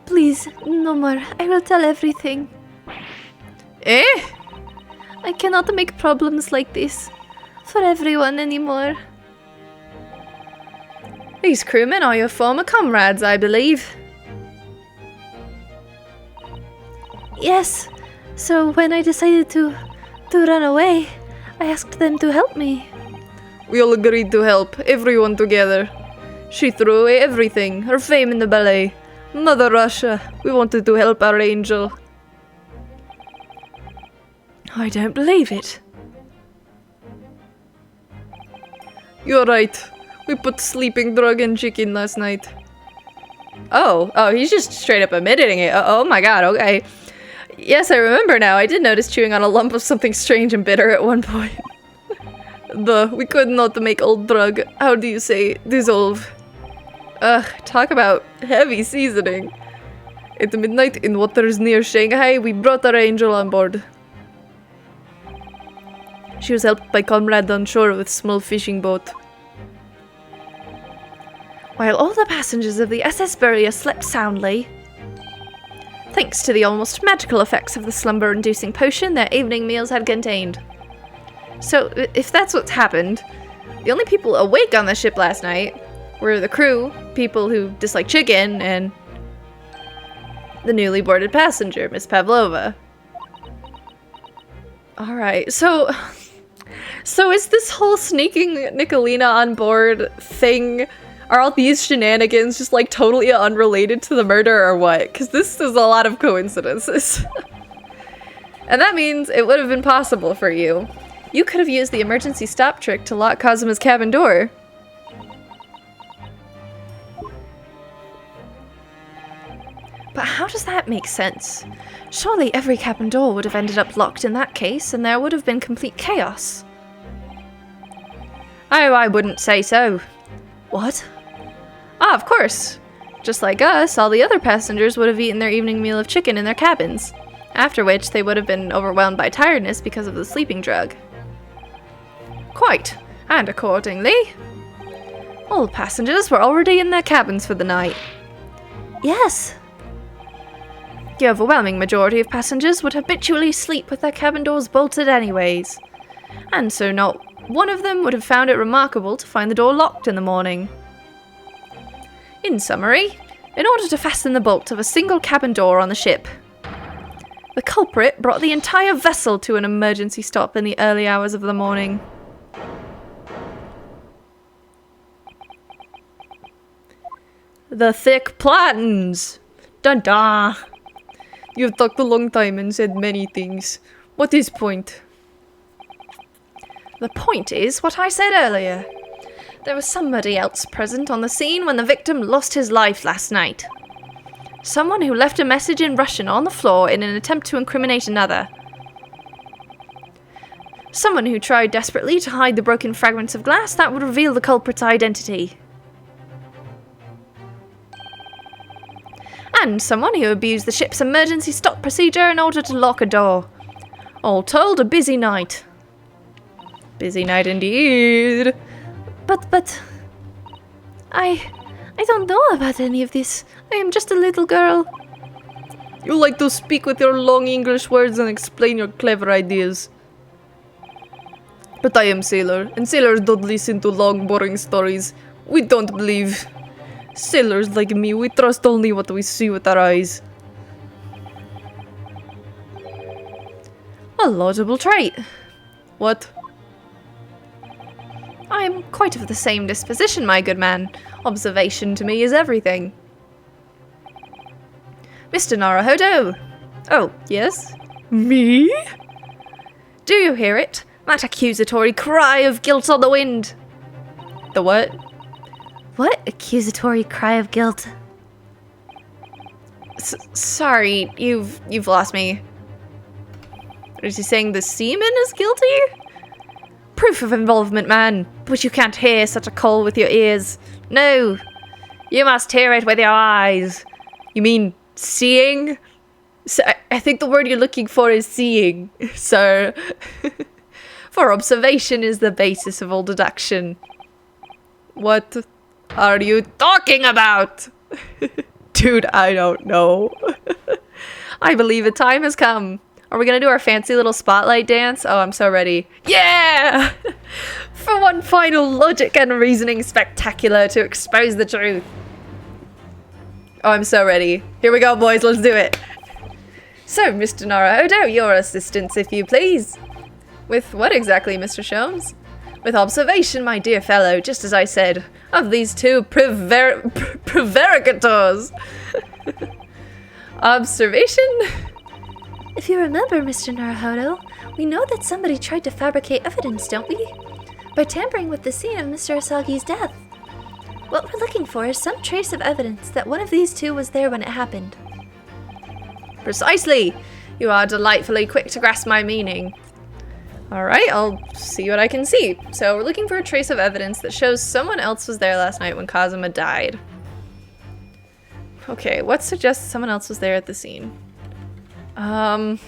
Please, no more. I will tell everything. Eh? I cannot make problems like this for everyone anymore. These crewmen are your former comrades, I believe. Yes. So when I decided to run away, I asked them to help me. We all agreed to help, everyone together. She threw away everything, her fame in the ballet. Mother Russia, we wanted to help our angel. I don't believe it. You're right. We put sleeping drug in chicken last night. Oh, he's just straight up admitting it. Oh my god, okay. Yes, I remember now. I did notice chewing on a lump of something strange and bitter at one point. We could not make old drug. How do you say, dissolve? Ugh, talk about heavy seasoning. At midnight in waters near Shanghai, we brought our angel on board. She was helped by comrade on shore with small fishing boat. While all the passengers of the SS Beria slept soundly, thanks to the almost magical effects of the slumber-inducing potion their evening meals had contained. So, if that's what's happened, the only people awake on the ship last night were the crew, people who dislike chicken, and the newly boarded passenger, Miss Pavlova. Alright, so is this whole sneaking Nicolina on board thing, are all these shenanigans just like totally unrelated to the murder or what? Because this is a lot of coincidences. And that means it would have been possible for you. You could have used the emergency stop trick to lock Kazuma's cabin door. But how does that make sense? Surely every cabin door would have ended up locked in that case, and there would have been complete chaos. Oh, I wouldn't say so. What? Ah, of course. Just like us, all the other passengers would have eaten their evening meal of chicken in their cabins, after which they would have been overwhelmed by tiredness because of the sleeping drug. Quite, and accordingly, all passengers were already in their cabins for the night. Yes. The overwhelming majority of passengers would habitually sleep with their cabin doors bolted anyways, and so not one of them would have found it remarkable to find the door locked in the morning. In summary, in order to fasten the bolt of a single cabin door on the ship, the culprit brought the entire vessel to an emergency stop in the early hours of the morning. The thick platans! Dun-da! You've talked a long time and said many things. What is point? The point is what I said earlier. There was somebody else present on the scene when the victim lost his life last night. Someone who left a message in Russian on the floor in an attempt to incriminate another. Someone who tried desperately to hide the broken fragments of glass that would reveal the culprit's identity. And someone who abused the ship's emergency stop procedure in order to lock a door. All told, a busy night. Busy night indeed. But... I don't know about any of this. I am just a little girl. You like to speak with your long English words and explain your clever ideas. But I am sailor, and sailors don't listen to long, boring stories. We don't believe. Sailors like me, we trust only what we see with our eyes. A laudable trait. What? I am quite of the same disposition, my good man. Observation to me is everything. Mr. Naruhodo! Oh, yes? Me? Do you hear it? That accusatory cry of guilt on the wind! The what? What accusatory cry of guilt? Sorry, you've lost me. Is he saying the seaman is guilty? Proof of involvement, man. But you can't hear such a call with your ears. No. You must hear it with your eyes. You mean seeing? So, I think the word you're looking for is seeing, sir. For observation is the basis of all deduction. What are you talking about? Dude, I don't know. I believe the time has come. Are we gonna do our fancy little spotlight dance? Oh, I'm so ready. Yeah! For one final logic and reasoning spectacular to expose the truth. Oh, I'm so ready. Here we go, boys. Let's do it. So, Mr. Naruhodo, your assistance, if you please. With what exactly, Mr. Sholmes? With observation, my dear fellow, just as I said, of these two prevaricators. Observation? If you remember, Mr. Naruhodo, we know that somebody tried to fabricate evidence, don't we? By tampering with the scene of Mr. Asagi's death. What we're looking for is some trace of evidence that one of these two was there when it happened. Precisely! You are delightfully quick to grasp my meaning. Alright, I'll see what I can see. So we're looking for a trace of evidence that shows someone else was there last night when Kazuma died. Okay, what suggests someone else was there at the scene? Can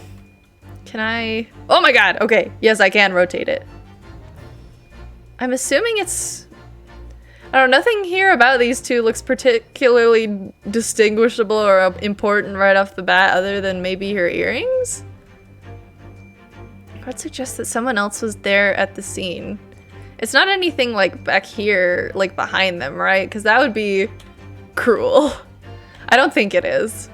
I... Oh my god! Okay, yes, I can rotate it. I'm assuming it's... I don't know, nothing here about these two looks particularly distinguishable or important right off the bat other than maybe her earrings? I'd suggest that someone else was there at the scene. It's not anything like back here, like behind them, right? Because that would be cruel. I don't think it is.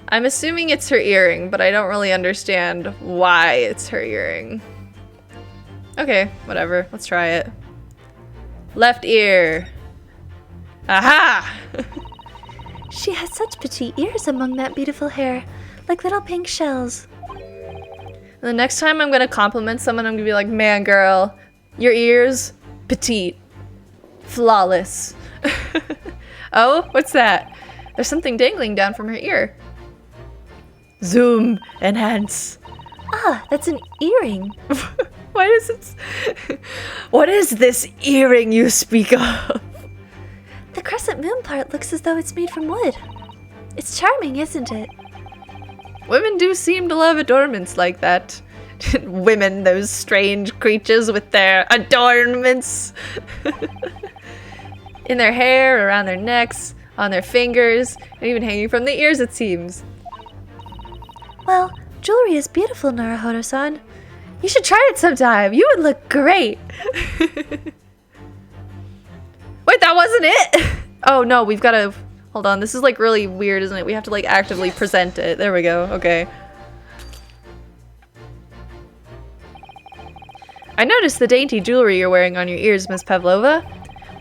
I'm assuming it's her earring, but I don't really understand why it's her earring. Okay, whatever. Let's try it. Left ear. Aha! She has such petite ears among that beautiful hair, like little pink shells. The next time I'm gonna compliment someone, I'm gonna be like, man, girl, your ears, petite, flawless. Oh, what's that? There's something dangling down from her ear. Zoom, enhance. Ah, that's an earring. Why is it? What is this earring you speak of? The crescent moon part looks as though it's made from wood. It's charming, isn't it? Women do seem to love adornments like that. Women, those strange creatures with their adornments. In their hair, around their necks, on their fingers, and even hanging from the ears, it seems. Well, jewelry is beautiful, Naruhodo-san. You should try it sometime. You would look great. Wait, that wasn't it? Oh no, we've got to... Hold on, this is like really weird, isn't it? We have to like actively present it. There we go, okay. I noticed the dainty jewelry you're wearing on your ears, Miss Pavlova.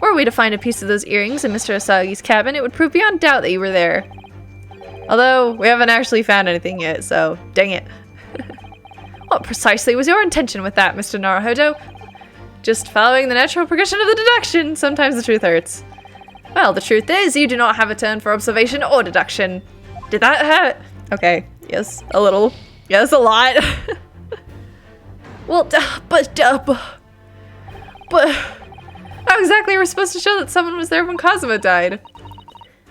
Were we to find a piece of those earrings in Mr. Asagi's cabin, it would prove beyond doubt that you were there. Although, we haven't actually found anything yet, so dang it. What precisely was your intention with that, Mr. Naruhodo? Just following the natural progression of the deduction. Sometimes the truth hurts. Well, the truth is, you do not have a turn for observation or how Okay, yes, a little. Yes, a lot. Well, but how exactly are we supposed to show that someone was there when Kazuma died?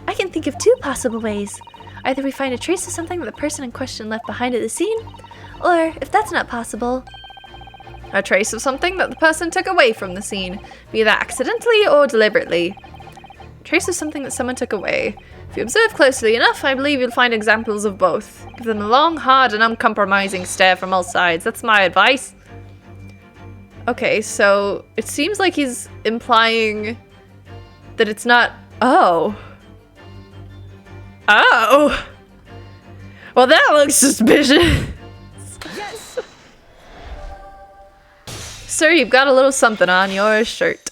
I can think of two possible ways. Either we find a trace of something that the person in question left behind at the scene, or, if that's not possible, a trace of something that the person took away from the scene, be that accidentally or deliberately. A trace of something that someone took away. If you observe closely enough, I believe you'll find examples of both. Give them a long, hard, and uncompromising stare from all sides. That's my advice. Okay, so it seems like he's implying that it's not... Oh. Oh. Well, that looks suspicious. Yes. Sir, you've got a little something on your shirt.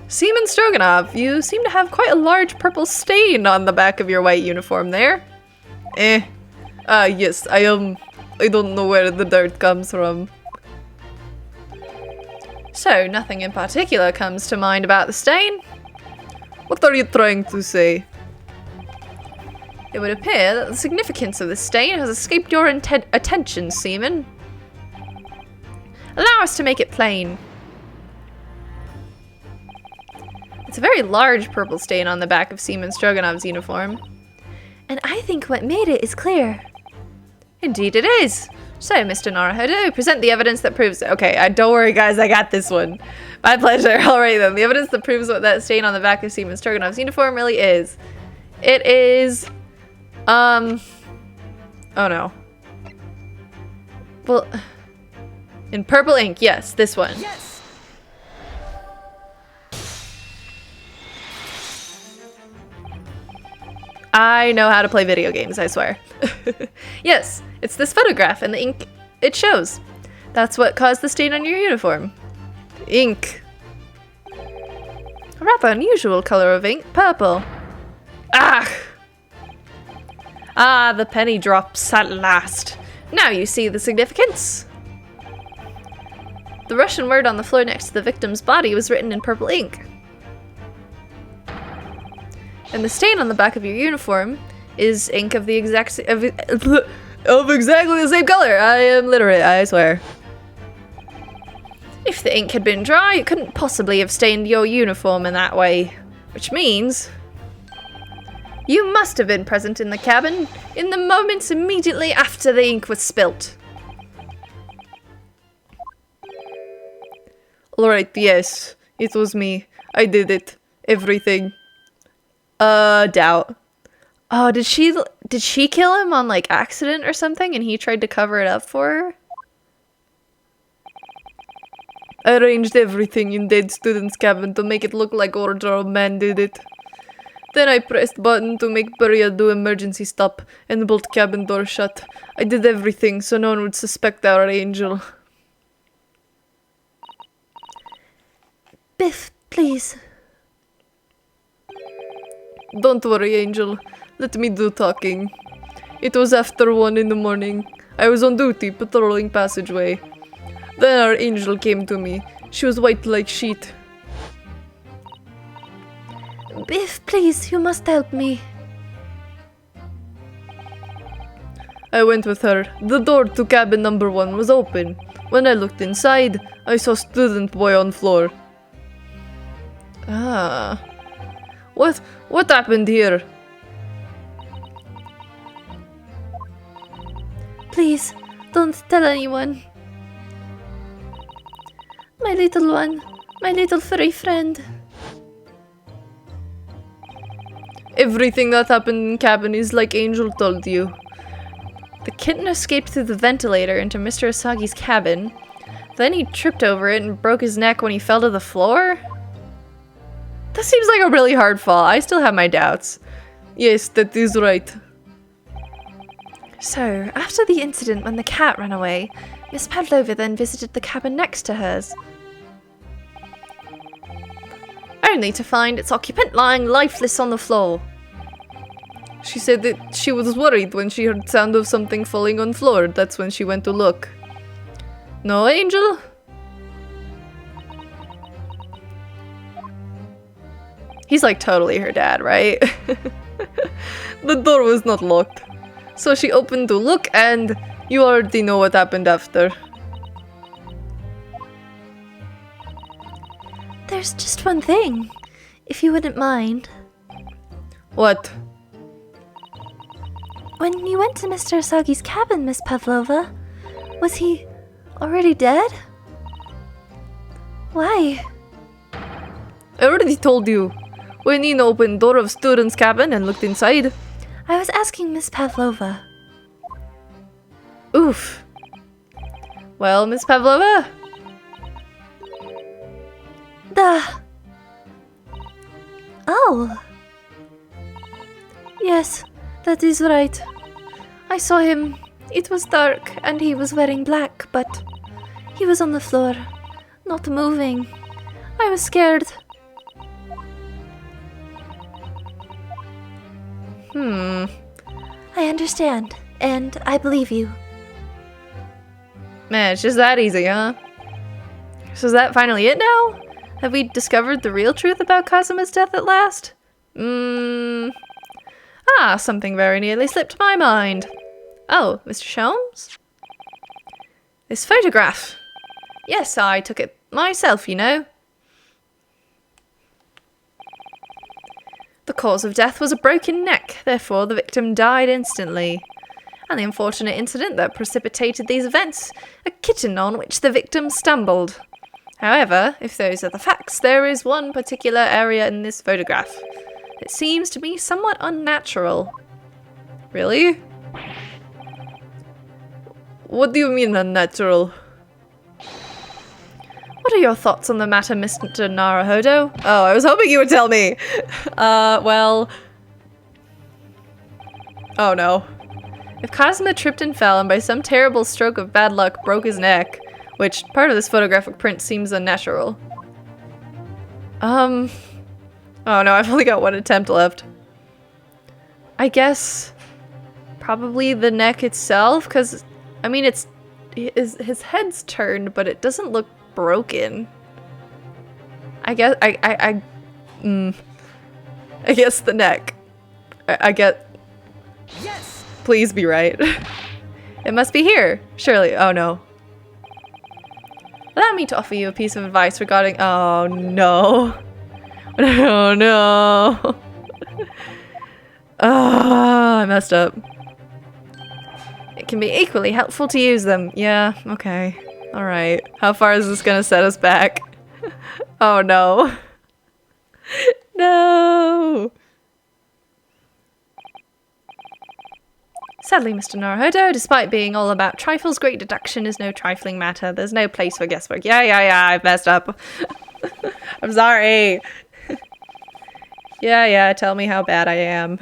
Seaman Stroganoff, you seem to have quite a large purple stain on the back of your white uniform there. Yes, I don't know where the dirt comes from. So, nothing in particular comes to mind about the stain? What are you trying to say? It would appear that the significance of the stain has escaped your attention, Seaman. Allow us to make it plain. It's a very large purple stain on the back of Seaman Stroganoff's uniform. And I think what made it is clear. Indeed it is. So, Mr. Naruhodo, present the evidence that proves it. Okay, don't worry guys, I got this one. My pleasure. Alright then, the evidence that proves what that stain on the back of Seaman Stroganoff's uniform really is. It is... Oh no. Well... In purple ink, yes, this one. Yes! I know how to play video games, I swear. Yes, it's this photograph and the ink it shows. That's what caused the stain on your uniform. Ink. A rather unusual color of ink, purple. Ah! Ah, the penny drops at last. Now you see the significance. The Russian word on the floor next to the victim's body was written in purple ink. And the stain on the back of your uniform is ink of the exact of exactly the same color. I am literate, I swear. If the ink had been dry, it couldn't possibly have stained your uniform in that way. Which means... you must have been present in the cabin in the moments immediately after the ink was spilt. Alright, yes. It was me. I did it. Everything. Doubt. Oh, did she kill him on, like, accident or something and he tried to cover it up for her? I arranged everything in dead student's cabin to make it look like Ordro man did it. Then I pressed button to make Burial do emergency stop and bolt cabin door shut. I did everything so no one would suspect our angel. Biff, please. Don't worry, Angel. Let me do talking. It was after 1 in the morning. I was on duty, patrolling passageway. Then our angel came to me. She was white like sheet. Biff, please, you must help me. I went with her. The door to cabin number 1 was open. When I looked inside, I saw student boy on floor. Ah. What happened here? Please, don't tell anyone. My little one, my little furry friend. Everything that happened in cabin is like Angel told you. The kitten escaped through the ventilator into Mr. Asagi's cabin. Then he tripped over it and broke his neck when he fell to the floor? That seems like a really hard fall. I still have my doubts. Yes, that is right. So, after the incident when the cat ran away, Miss Pavlova then visited the cabin next to hers. Only to find its occupant lying lifeless on the floor. She said that she was worried when she heard sound of something falling on floor. That's when she went to look. No, Angel? He's like totally her dad, right? The door was not locked. So she opened to look and you already know what happened after. There's just one thing, if you wouldn't mind. What? When you went to Mr. Asagi's cabin, Miss Pavlova, was he already dead? Why? I already told you. When Nina opened door of student's cabin and looked inside. I was asking Miss Pavlova. Oof. Well, Miss Pavlova? Oh. Yes, that is right. I saw him. It was dark and he was wearing black, but he was on the floor, not moving. I was scared. I understand, and I believe you. Man, it's just that easy, huh? So is that finally it now? Have we discovered the real truth about Kazuma's death at last? Something very nearly slipped my mind. Oh, Mr. Sholmes? This photograph. Yes, I took it myself, you know. The cause of death was a broken neck, therefore the victim died instantly. And the unfortunate incident that precipitated these events, a kitten on which the victim stumbled. However, if those are the facts, there is one particular area in this photograph that seems to be somewhat unnatural. Really? What do you mean unnatural? What are your thoughts on the matter, Mr. Naruhodo? Oh, I was hoping you would tell me! Well... Oh no. If Kazuma tripped and fell and by some terrible stroke of bad luck broke his neck, which part of this photographic print seems unnatural. Oh no, I've only got one attempt left. I guess... probably the neck itself, because, I mean, it's... his head's turned, but it doesn't look broken. I guess I guess the neck. I get. Yes. Please be right. It must be here, surely. Oh no. Allow me to offer you a piece of advice regarding. Oh no. Oh no. I messed up. It can be equally helpful to use them. Yeah. Okay. Alright. How far is this gonna set us back? Oh no. No! Sadly, Mr. Naruhodo, despite being all about trifles, great deduction is no trifling matter. There's no place for guesswork. Yeah, I messed up. I'm sorry. Yeah, tell me how bad I am.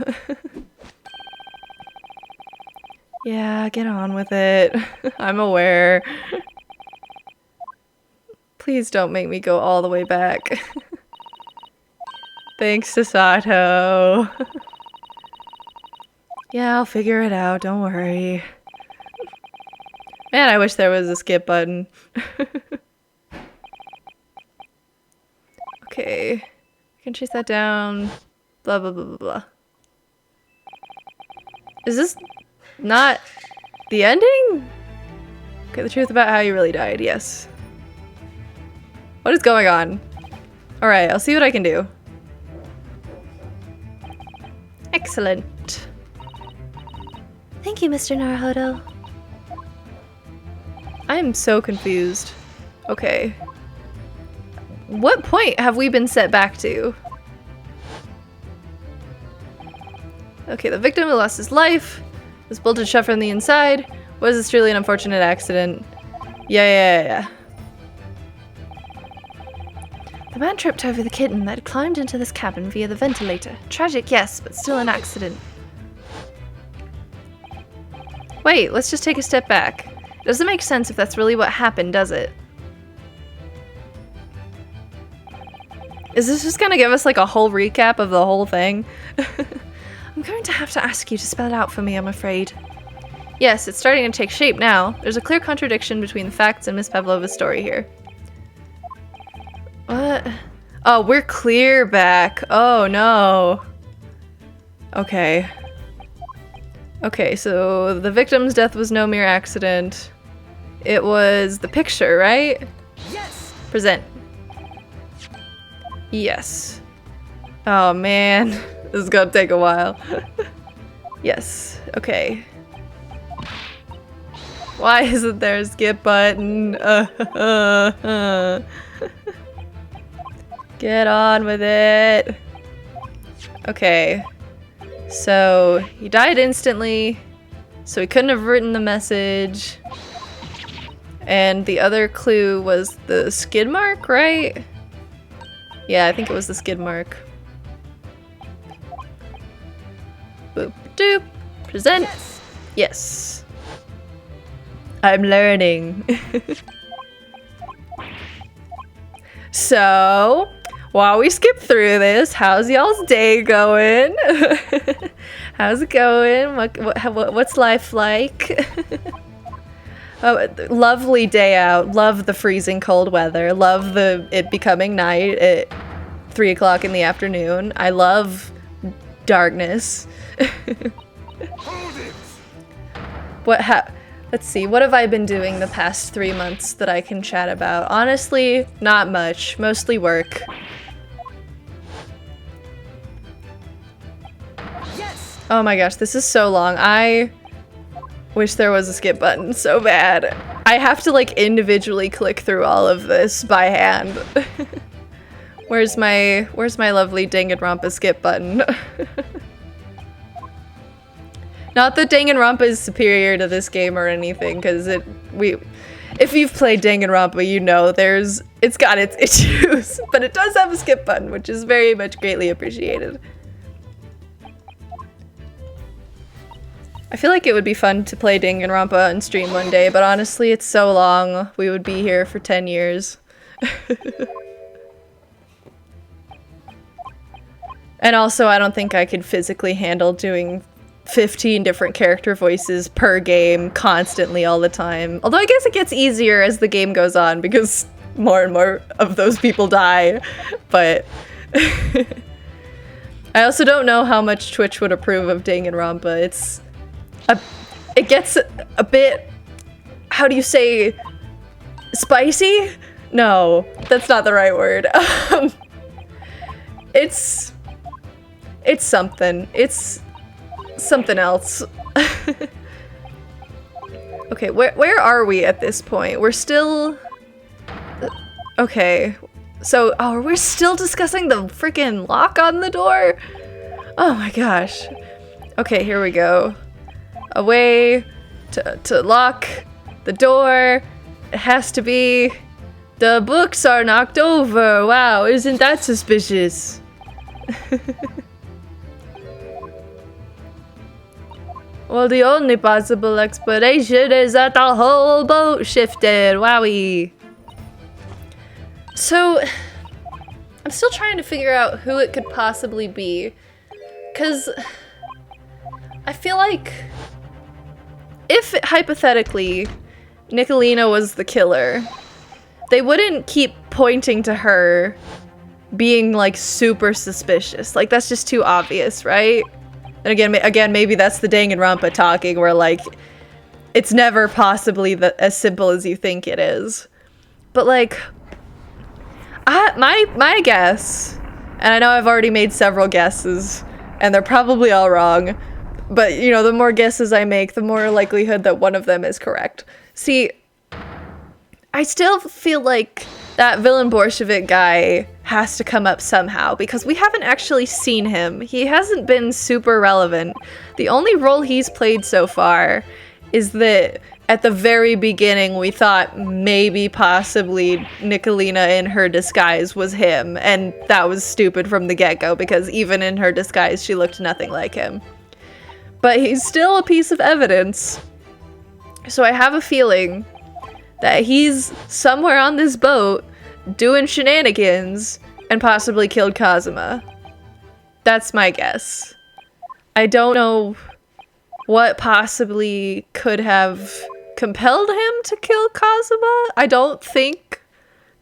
Yeah, get on with it. I'm aware. Please don't make me go all the way back. Thanks, Sasato. Yeah, I'll figure it out, don't worry. Man, I wish there was a skip button. Okay. I can chase that down. Blah, blah, blah, blah, blah. Is this not the ending? Okay, the truth about how you really died, yes. What is going on? Alright, I'll see what I can do. Excellent. Thank you, Mr. Naruhodo. I am so confused. Okay. What point have we been set back to? Okay, the victim who lost his life was bolted shut from the inside. Was this truly an unfortunate accident? Yeah. The man tripped over the kitten that climbed into this cabin via the ventilator. Tragic, yes, but still an accident. Wait, let's just take a step back. It doesn't make sense if that's really what happened, does it? Is this just gonna give us like a whole recap of the whole thing? I'm going to have to ask you to spell it out for me, I'm afraid. Yes, it's starting to take shape now. There's a clear contradiction between the facts and Miss Pavlova's story here. What? Oh, we're clear back. Oh no. Okay. Okay, so the victim's death was no mere accident. It was the picture, right? Yes. Present. Yes. Oh man, this is gonna take a while. Yes, okay. Why isn't there a skip button? Get on with it. Okay. So, he died instantly, so he couldn't have written the message. And the other clue was the skid mark, right? Yeah, I think it was the skid mark. Boop doop. Present. Yes. I'm learning. So, while we skip through this, how's y'all's day going? How's it going? What's life like? Oh, lovely day out. Love the freezing cold weather. Love it becoming night at 3 o'clock in the afternoon. I love darkness. Let's see, what have I been doing the past 3 months that I can chat about? Honestly, not much. Mostly work. Yes. Oh my gosh, this is so long. I wish there was a skip button so bad. I have to like individually click through all of this by hand. Where's my lovely Danganronpa skip button? Not that Danganronpa is superior to this game or anything, because if you've played Danganronpa, you know it's got its issues, but it does have a skip button, which is very much greatly appreciated. I feel like it would be fun to play Danganronpa on stream one day, but honestly, it's so long. We would be here for 10 years. And also, I don't think I could physically handle doing 15 different character voices per game constantly all the time. Although I guess it gets easier as the game goes on because more and more of those people die. But I also don't know how much Twitch would approve of Danganronpa. It gets a bit, how do you say, spicy? No, that's not the right word. It's something. It's something else. Okay, where are we at this point? We're still... Okay. So, oh, we're still discussing the freaking lock on the door? Oh my gosh. Okay, here we go. A way to lock the door. It has to be... The books are knocked over. Wow, isn't that suspicious? Well, the only possible explanation is that the whole boat shifted. Wowie. So, I'm still trying to figure out who it could possibly be. Because I feel like if, hypothetically, Nicolina was the killer, they wouldn't keep pointing to her being, like, super suspicious. Like, that's just too obvious, right? And again, maybe that's the Danganronpa talking, where, like, it's never possibly as simple as you think it is. But, like, my guess, and I know I've already made several guesses, and they're probably all wrong, but, you know, the more guesses I make, the more likelihood that one of them is correct. See, I still feel like that villain Bolshevik guy has to come up somehow, because we haven't actually seen him. He hasn't been super relevant. The only role he's played so far is that at the very beginning we thought maybe possibly Nicolina in her disguise was him, and that was stupid from the get-go, because even in her disguise she looked nothing like him. But he's still a piece of evidence, so I have a feeling that he's somewhere on this boat doing shenanigans and possibly killed Kazuma. That's my guess. I don't know what possibly could have compelled him to kill Kazuma. I don't think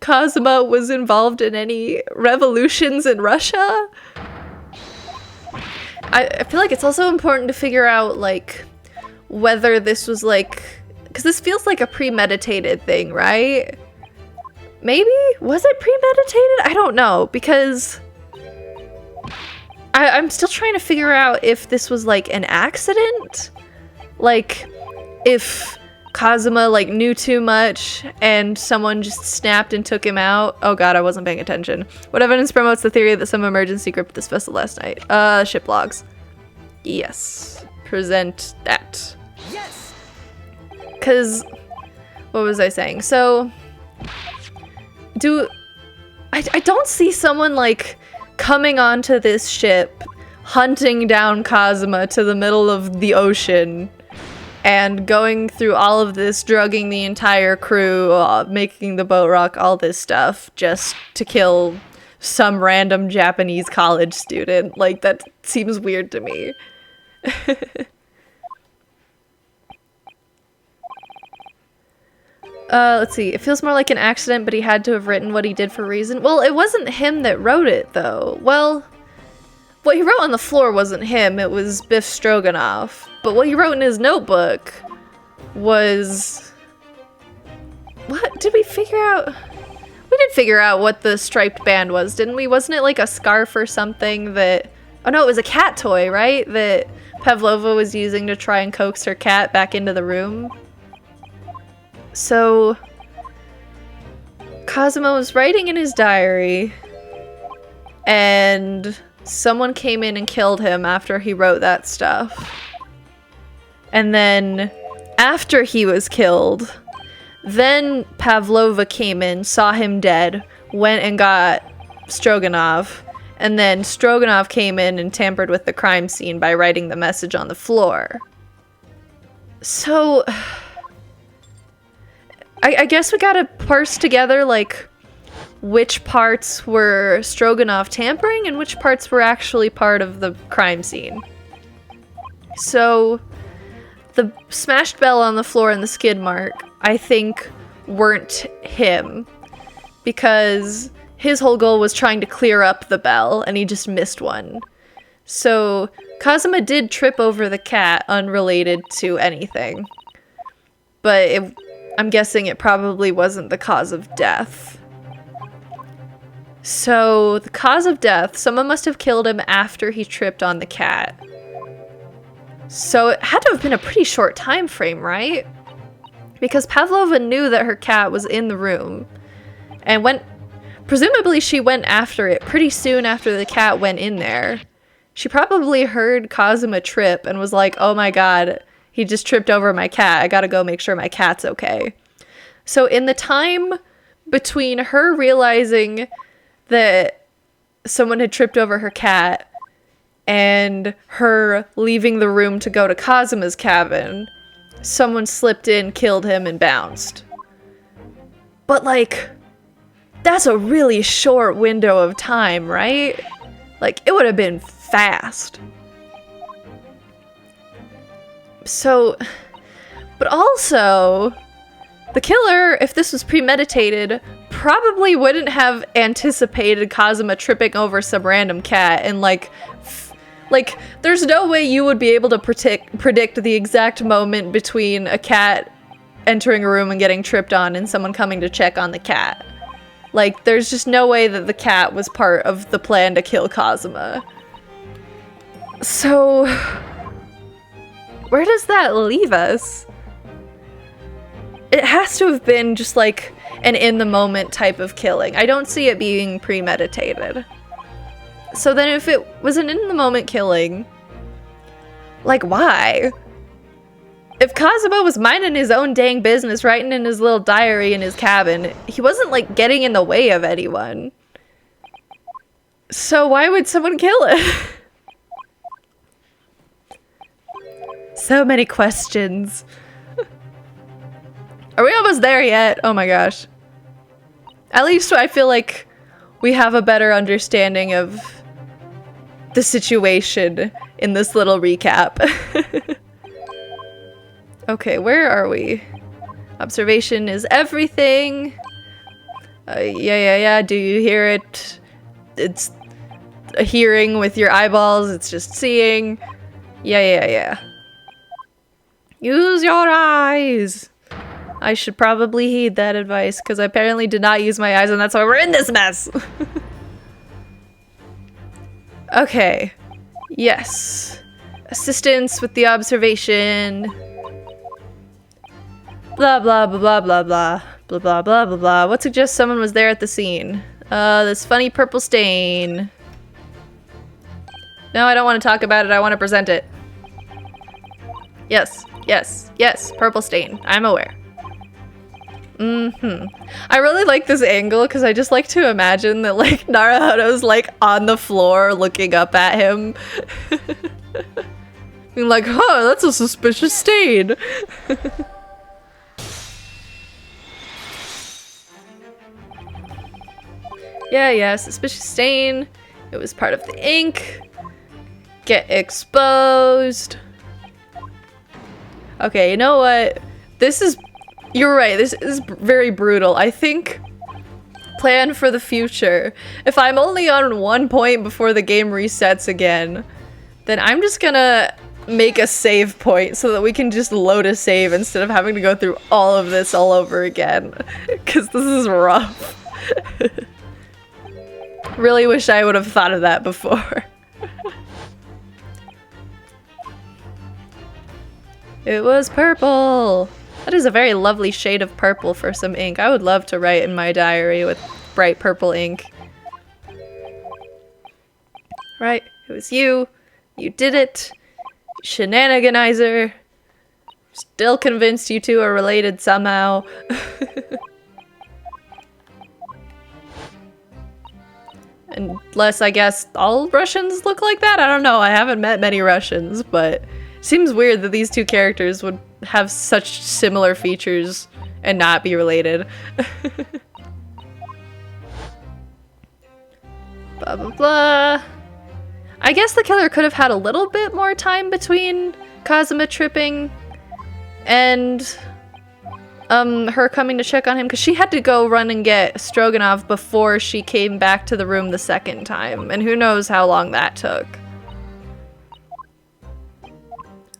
Kazuma was involved in any revolutions in Russia. I feel like it's also important to figure out, like, whether this was, like... Because this feels like a premeditated thing, right? Maybe? Was it premeditated? I don't know, because I'm still trying to figure out if this was, like, an accident. Like, if Kazuma, like, knew too much and someone just snapped and took him out. Oh god, I wasn't paying attention. What evidence promotes the theory that some emergency gripped this vessel last night? Ship logs. Yes. Present that. Yes! Because, what was I saying? So, I don't see someone, like, coming onto this ship, hunting down Kazuma to the middle of the ocean, and going through all of this, drugging the entire crew, making the boat rock, all this stuff, just to kill some random Japanese college student. Like, that seems weird to me. Let's see. It feels more like an accident, but he had to have written what he did for a reason. Well, it wasn't him that wrote it, though. Well, what he wrote on the floor wasn't him. It was Biff Stroganoff. But what he wrote in his notebook was... What? Did we figure out? We did figure out what the striped band was, didn't we? Wasn't it like a scarf or something that... Oh no, it was a cat toy, right? That Pavlova was using to try and coax her cat back into the room. So, Kazuma was writing in his diary, and someone came in and killed him after he wrote that stuff. And then, after he was killed, then Pavlova came in, saw him dead, went and got Stroganoff, and then Stroganoff came in and tampered with the crime scene by writing the message on the floor. So... I guess we gotta parse together, like, which parts were Stroganoff tampering and which parts were actually part of the crime scene. So, the smashed bell on the floor and the skid mark, I think, weren't him. Because his whole goal was trying to clear up the bell, and he just missed one. So, Kazuma did trip over the cat, unrelated to anything. But I'm guessing it probably wasn't the cause of death. So, the cause of death, someone must have killed him after he tripped on the cat. So, it had to have been a pretty short time frame, right? Because Pavlova knew that her cat was in the room and went Presumably she went after it pretty soon after the cat went in there. She probably heard Kazuma trip and was like, oh my god, he just tripped over my cat. I gotta go make sure my cat's okay. So in the time between her realizing that someone had tripped over her cat and her leaving the room to go to Kazuma's cabin, someone slipped in, killed him, and bounced. But, like, that's a really short window of time, right? Like, it would have been fast. So, but also, the killer, if this was premeditated, probably wouldn't have anticipated Kazuma tripping over some random cat and, like, there's no way you would be able to predict the exact moment between a cat entering a room and getting tripped on and someone coming to check on the cat. Like, there's just no way that the cat was part of the plan to kill Kazuma. So, where does that leave us? It has to have been just like an in-the-moment type of killing. I don't see it being premeditated. So then if it was an in-the-moment killing, like, why? If Kazuma was minding his own dang business, writing in his little diary in his cabin, he wasn't, like, getting in the way of anyone. So why would someone kill him? So many questions. Are we almost there yet? Oh my gosh. At least I feel like we have a better understanding of the situation in this little recap. Okay, where are we? Observation is everything. Yeah. Do you hear it? It's a hearing with your eyeballs. It's just seeing. Yeah. Use your eyes. I should probably heed that advice because I apparently did not use my eyes and that's why we're in this mess. Okay. Yes. Assistance with the observation. Blah blah blah blah blah blah blah blah blah blah blah. What suggests someone was there at the scene? This funny purple stain. No, I don't want to talk about it. I want to present it. Yes. Purple stain. I'm aware. I really like this angle because I just like to imagine that, like, Naruto's, like, on the floor looking up at him. Being like, huh, that's a suspicious stain. Yeah, suspicious stain. It was part of the ink. Get exposed. Okay, you know what? You're right, this is very brutal. I think plan for the future. If I'm only on one point before the game resets again, then I'm just gonna make a save point so that we can just load a save instead of having to go through all of this all over again. Because this is rough. Really wish I would have thought of that before. It was purple! That is a very lovely shade of purple for some ink. I would love to write in my diary with bright purple ink. Right, it was you. You did it. Shenaniganizer. Still convinced you two are related somehow. Unless, I guess, all Russians look like that? I don't know. I haven't met many Russians, but it seems weird that these two characters would have such similar features and not be related. Blah, blah, blah. I guess the killer could have had a little bit more time between Kazuma tripping and her coming to check on him, because she had to go run and get Stroganoff before she came back to the room the second time, and who knows how long that took.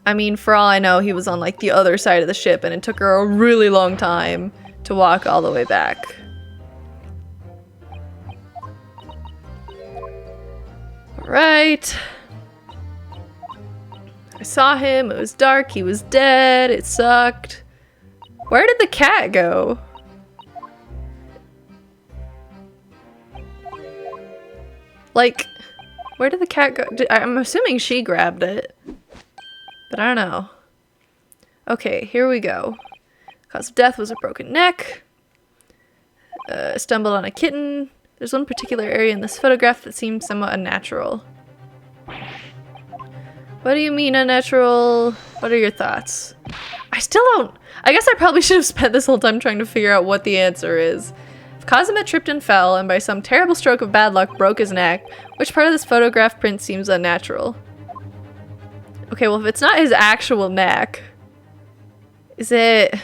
I mean, for all I know, he was on, like, the other side of the ship, and it took her a really long time to walk all the way back. Alright. I saw him, it was dark, he was dead, it sucked. Where did the cat go? Like, where did the cat go? I'm assuming she grabbed it. But I don't know. Okay, here we go. Cause of death was a broken neck. Stumbled on a kitten. There's one particular area in this photograph that seems somewhat unnatural. What do you mean unnatural? What are your thoughts? I still don't... I guess I probably should have spent this whole time trying to figure out what the answer is. If Kazuma tripped and fell, and by some terrible stroke of bad luck broke his neck, which part of this photograph print seems unnatural? Okay, well if it's not his actual neck... Is it...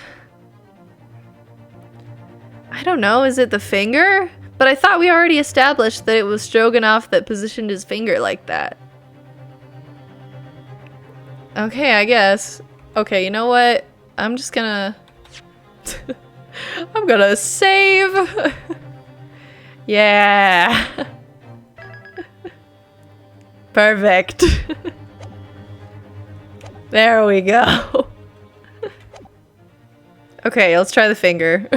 I don't know, is it the finger? But I thought we already established that it was Stroganoff that positioned his finger like that. Okay, I guess. Okay, you know what? I'm just gonna... I'm gonna save! Yeah! Perfect. There we go. Okay, let's try the finger.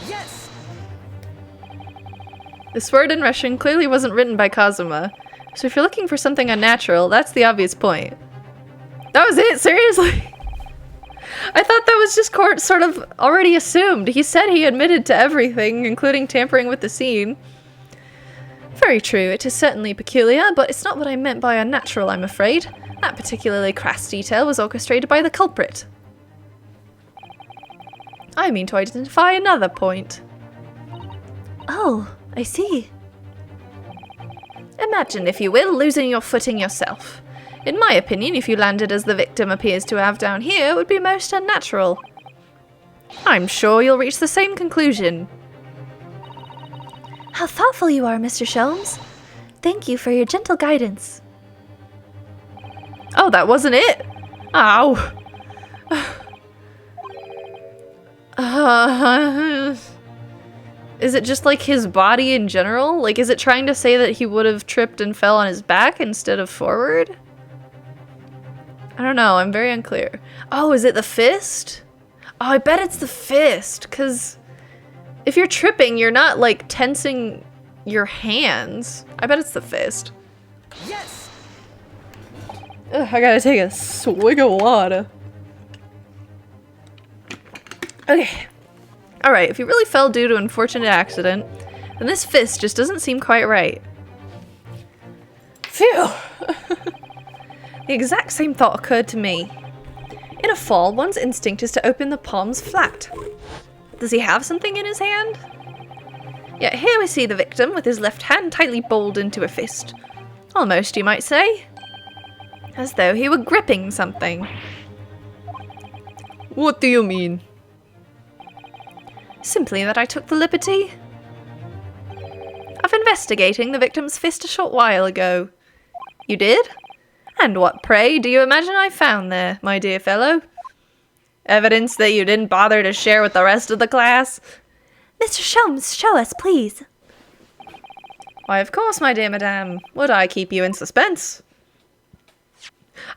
Yes! This word in Russian clearly wasn't written by Kazuma, so if you're looking for something unnatural, that's the obvious point. That was it? Seriously? I thought that was just sort of already assumed. He said he admitted to everything, including tampering with the scene. Very true, it is certainly peculiar, but it's not what I meant by unnatural, I'm afraid. That particularly crass detail was orchestrated by the culprit. I mean to identify another point. Oh, I see. Imagine, if you will, losing your footing yourself. In my opinion, if you landed as the victim appears to have down here, it would be most unnatural. I'm sure you'll reach the same conclusion. How thoughtful you are, Mr. Sholmes. Thank you for your gentle guidance. Oh, that wasn't it? Ow. Is it just like his body in general? Like, is it trying to say that he would have tripped and fell on his back instead of forward? I don't know, I'm very unclear. Oh, is it the fist? Oh, I bet it's the fist, because if you're tripping, you're not, like, tensing your hands. I bet it's the fist. Yes! Ugh, I gotta take a swig of water. Okay. Alright, if you really fell due to an unfortunate accident, then this fist just doesn't seem quite right. Phew! The exact same thought occurred to me. In a fall, one's instinct is to open the palms flat. Does he have something in his hand? Yet here we see the victim with his left hand tightly balled into a fist. Almost, you might say. As though he were gripping something. What do you mean? Simply that I took the liberty of investigating the victim's fist a short while ago. You did? And what, pray, do you imagine I found there, my dear fellow? Evidence that you didn't bother to share with the rest of the class? Mr. Sholmes, show us, please. Why, of course, my dear madame. Would I keep you in suspense?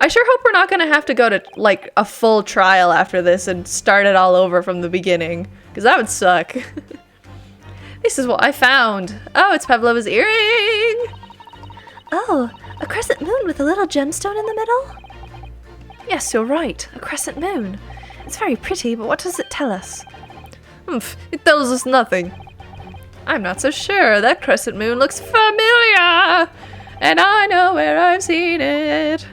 I sure hope we're not going to have to go to, like, a full trial after this and start it all over from the beginning. Because that would suck. This is what I found. Oh, it's Pavlova's earring! Oh, a crescent moon with a little gemstone in the middle? Yes, you're right. A crescent moon. It's very pretty, but what does it tell us? Humph, it tells us nothing. I'm not so sure. That crescent moon looks familiar! And I know where I've seen it.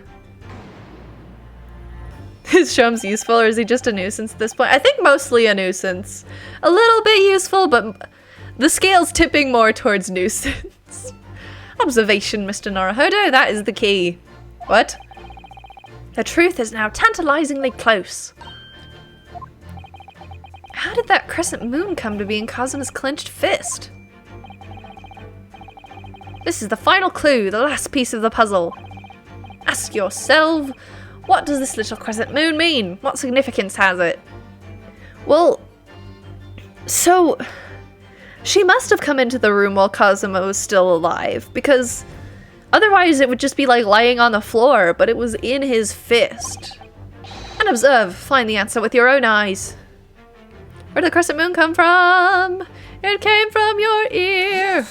Is Sholmes useful, or is he just a nuisance at this point? I think mostly a nuisance. A little bit useful, but the scale's tipping more towards nuisance. Observation, Mr. Naruhodo, that is the key. What? The truth is now tantalizingly close. How did that crescent moon come to be in Kazuma's clenched fist? This is the final clue, the last piece of the puzzle. Ask yourself, what does this little crescent moon mean? What significance has it? Well, so she must have come into the room while Kazuma was still alive, because otherwise it would just be like lying on the floor, but it was in his fist. And observe, find the answer with your own eyes. Where did the crescent moon come from? It came from your ear.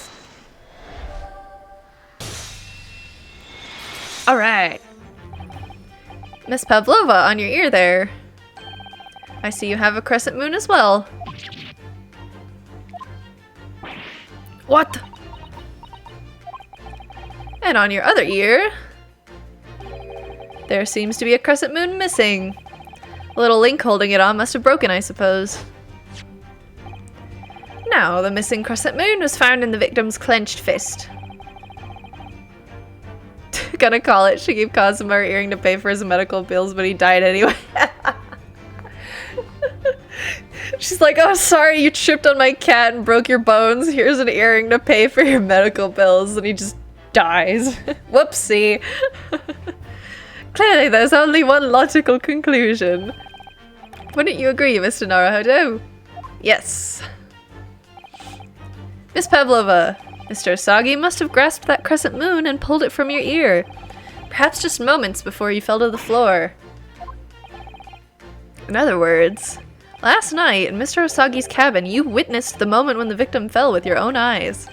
Alright. Miss Pavlova, on your ear there. I see you have a crescent moon as well. What? And on your other ear, there seems to be a crescent moon missing. The little link holding it on must have broken, I suppose. Now, the missing crescent moon was found in the victim's clenched fist. Gonna call it. She gave Kazuma her earring to pay for his medical bills, but he died anyway. She's like, oh, sorry, you tripped on my cat and broke your bones. Here's an earring to pay for your medical bills. And he just dies. Whoopsie. Clearly, there's only one logical conclusion. Wouldn't you agree, Mr. Naruhodo? Yes. Miss Pavlova, Mr. Asagi must have grasped that crescent moon and pulled it from your ear. Perhaps just moments before you fell to the floor. In other words, last night in Mr. Asagi's cabin, you witnessed the moment when the victim fell with your own eyes.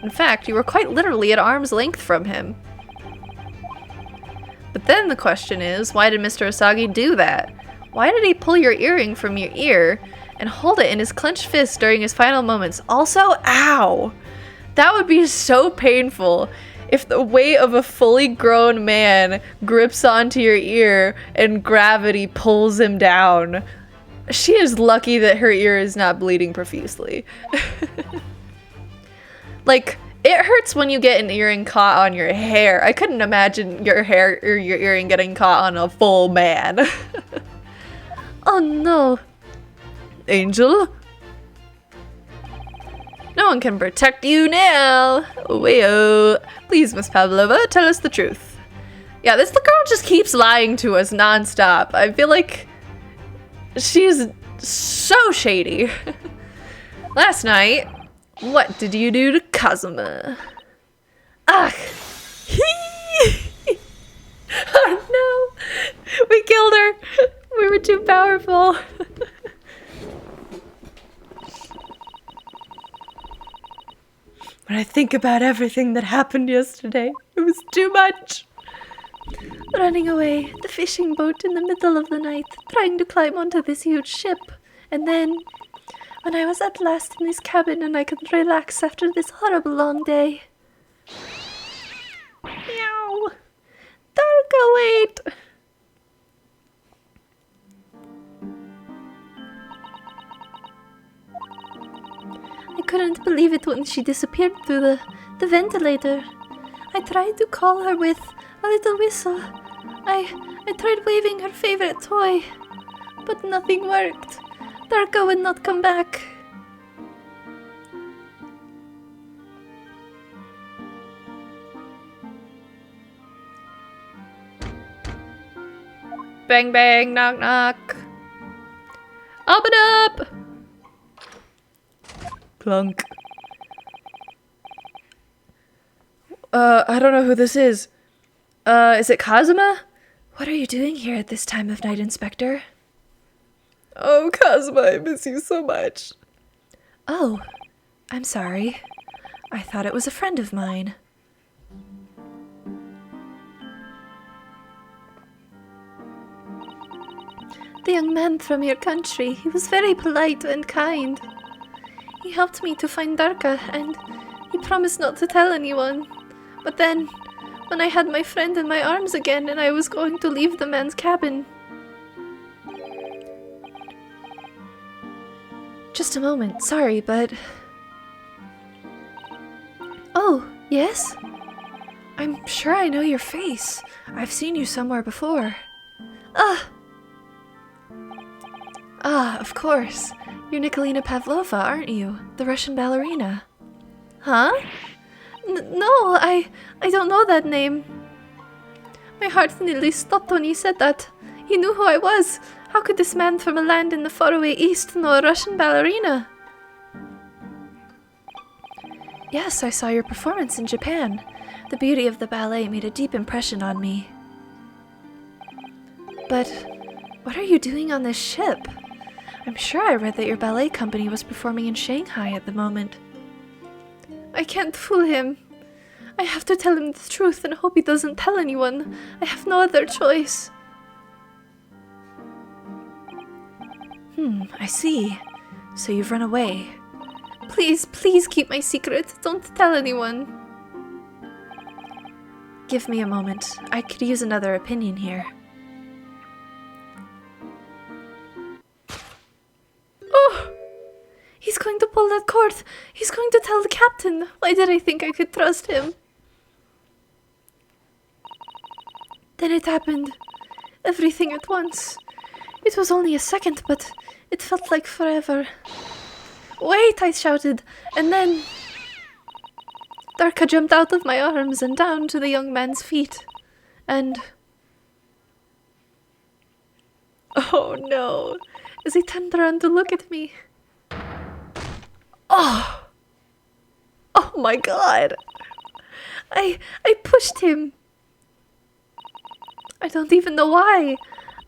In fact, you were quite literally at arm's length from him. But then the question is, why did Mr. Asagi do that? Why did he pull your earring from your ear and hold it in his clenched fist during his final moments? Also, ow! That would be so painful if the weight of a fully grown man grips onto your ear and gravity pulls him down. She is lucky that her ear is not bleeding profusely. Like, it hurts when you get an earring caught on your hair. I couldn't imagine your hair or your earring getting caught on a full man. Oh no. Angel? No one can protect you now. Wayo. Please, Miss Pavlova, tell us the truth. Yeah, this girl just keeps lying to us nonstop. I feel like she's so shady. Last night, what did you do to Kazuma? Ugh. Oh no. We killed her. We were too powerful. When I think about everything that happened yesterday, it was too much. Running away, the fishing boat in the middle of the night, trying to climb onto this huge ship. And then, when I was at last in his cabin and I could relax after this horrible long day. Meow. Darka, wait. I couldn't believe it when she disappeared through the ventilator. I tried to call her with a little whistle. I tried waving her favorite toy, but nothing worked. Darka would not come back. Bang bang, knock knock. Open up! Clunk. I don't know who this is. Is it Kazuma? What are you doing here at this time of night, Inspector? Oh, Kazuma, I miss you so much. Oh, I'm sorry. I thought it was a friend of mine. The young man from your country, he was very polite and kind. He helped me to find Darka, and he promised not to tell anyone. But then, when I had my friend in my arms again and I was going to leave the man's cabin... Just a moment, sorry, but... Oh, yes? I'm sure I know your face. I've seen you somewhere before. Of course. You're Nikolina Pavlova, aren't you? The Russian ballerina. Huh? No, I don't know that name. My heart nearly stopped when you said that. He knew who I was. How could this man from a land in the faraway east know a Russian ballerina? Yes, I saw your performance in Japan. The beauty of the ballet made a deep impression on me. But what are you doing on this ship? I'm sure I read that your ballet company was performing in Shanghai at the moment. I can't fool him. I have to tell him the truth and hope he doesn't tell anyone. I have no other choice. I see. So you've run away. Please, please keep my secret. Don't tell anyone. Give me a moment. I could use another opinion here. Oh! He's going to pull that cord. He's going to tell the captain. Why did I think I could trust him? Then it happened. Everything at once. It was only a second, but it felt like forever. Wait, I shouted, and then Darka jumped out of my arms and down to the young man's feet. And... oh no, as he turned around to look at me. Oh! Oh my god! I pushed him. I don't even know why.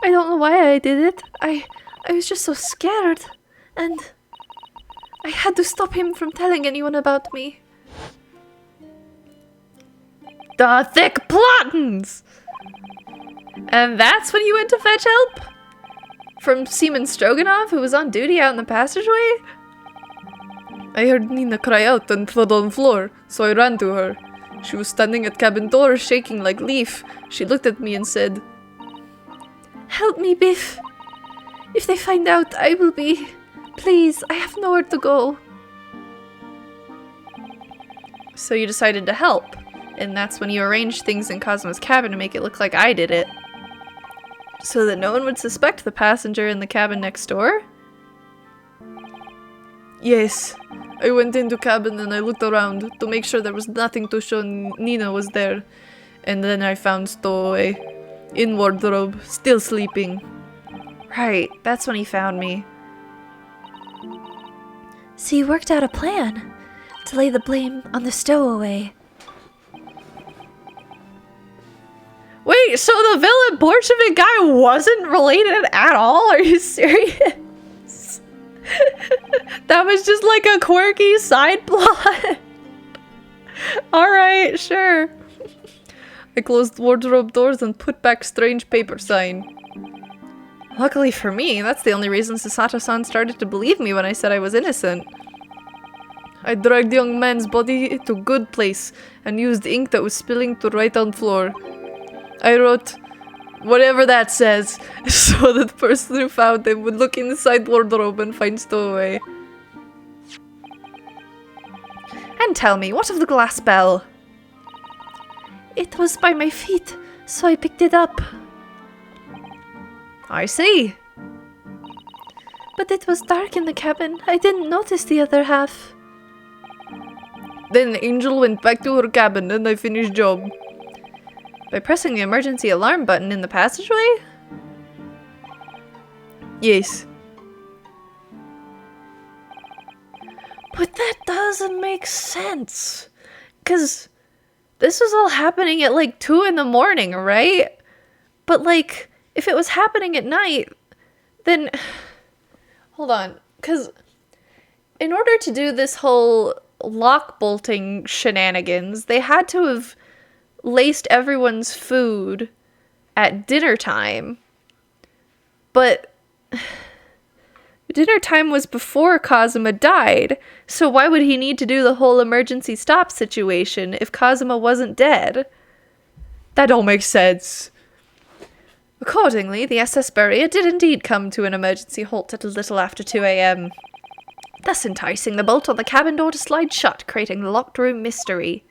I don't know why I did it. I was just so scared. And I had to stop him from telling anyone about me. The thick plottins! And that's when you went to fetch help? From Seaman Stroganoff, who was on duty out in the passageway? I heard Nina cry out and thud on the floor, so I ran to her. She was standing at cabin door, shaking like leaf. She looked at me and said, "Help me, Biff. If they find out, I will be... Please, I have nowhere to go." So you decided to help, and that's when you arranged things in Kazuma's cabin to make it look like I did it. So that no one would suspect the passenger in the cabin next door? Yes. I went into cabin and I looked around to make sure there was nothing to show Nina was there. And then I found Stowaway in wardrobe, still sleeping. Right, that's when he found me. So you worked out a plan to lay the blame on the stowaway. Wait, so the villain Bolshevik guy wasn't related at all? Are you serious? That was just like a quirky side plot. Alright, sure. I closed wardrobe doors and put back strange paper sign. Luckily for me, that's the only reason Sasato-san started to believe me when I said I was innocent. I dragged the young man's body to a good place and used ink that was spilling to write on floor. I wrote, whatever that says, so that the person who found him would look inside wardrobe and find Stowaway. And tell me, what of the glass bell? It was by my feet, so I picked it up. I see. But it was dark in the cabin. I didn't notice the other half. Then Angel went back to her cabin and I finished job. By pressing the emergency alarm button in the passageway? Yes. But that doesn't make sense. 'Cause this was all happening at like 2 in the morning, right? But like, if it was happening at night, then... Hold on. 'Cause in order to do this whole lock bolting shenanigans, they had to have laced everyone's food at dinner time. But dinner time was before Kazuma died, so why would he need to do the whole emergency stop situation if Kazuma wasn't dead? That don't make sense. Accordingly, the SS Beria did indeed come to an emergency halt at a little after 2 a.m., thus enticing the bolt on the cabin door to slide shut, creating the locked room mystery.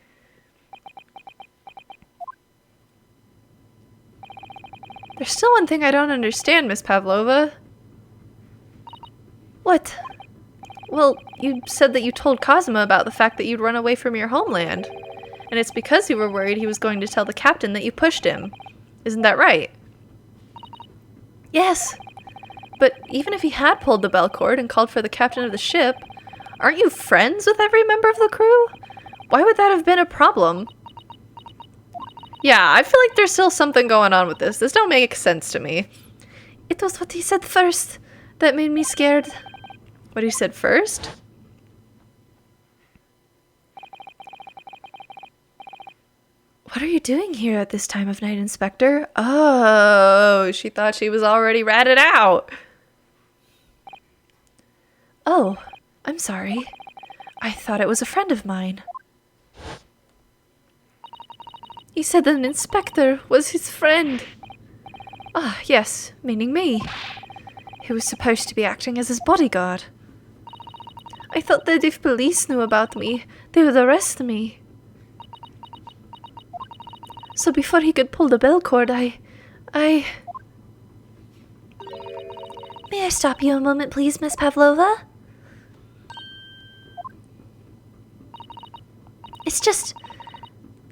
There's still one thing I don't understand, Miss Pavlova. What? Well, you said that you told Kazuma about the fact that you'd run away from your homeland. And it's because you were worried he was going to tell the captain that you pushed him. Isn't that right? Yes. But even if he had pulled the bell cord and called for the captain of the ship, aren't you friends with every member of the crew? Why would that have been a problem? Yeah, I feel like there's still something going on with this. This don't make sense to me. It was what he said first that made me scared. What he said first? What are you doing here at this time of night, Inspector? Oh, she thought she was already ratted out. Oh, I'm sorry. I thought it was a friend of mine. He said that an inspector was his friend. Ah, yes, meaning me. Who was supposed to be acting as his bodyguard. I thought that if police knew about me, they would arrest me. So before he could pull the bell cord, I... May I stop you a moment, please, Miss Pavlova? It's just...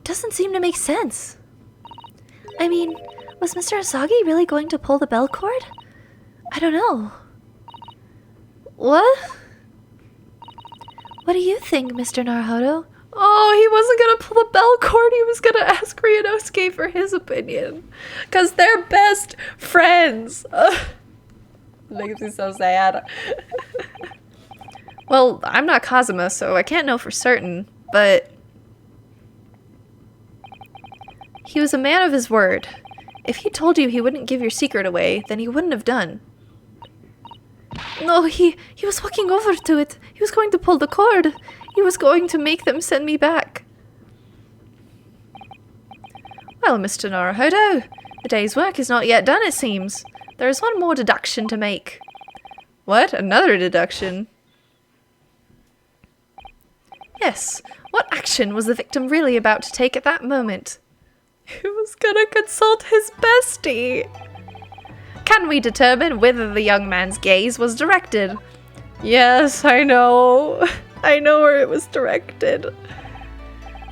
doesn't seem to make sense. I mean, was Mr. Asagi really going to pull the bell cord? I don't know. What? What do you think, Mr. Naruhodo? Oh, he wasn't gonna pull the bell cord, he was gonna ask Ryunosuke for his opinion. Because they're best friends. Ugh. It makes me so sad. Well, I'm not Kazuma, so I can't know for certain, but... he was a man of his word. If he told you he wouldn't give your secret away, then he wouldn't have done. No, he was walking over to it. He was going to pull the cord. He was going to make them send me back. Well, Mr. Naruhodo, the day's work is not yet done, it seems. There is one more deduction to make. What? Another deduction? Yes. What action was the victim really about to take at that moment? He was gonna consult his bestie. Can we determine whither the young man's gaze was directed? Yes, I know. I know where it was directed.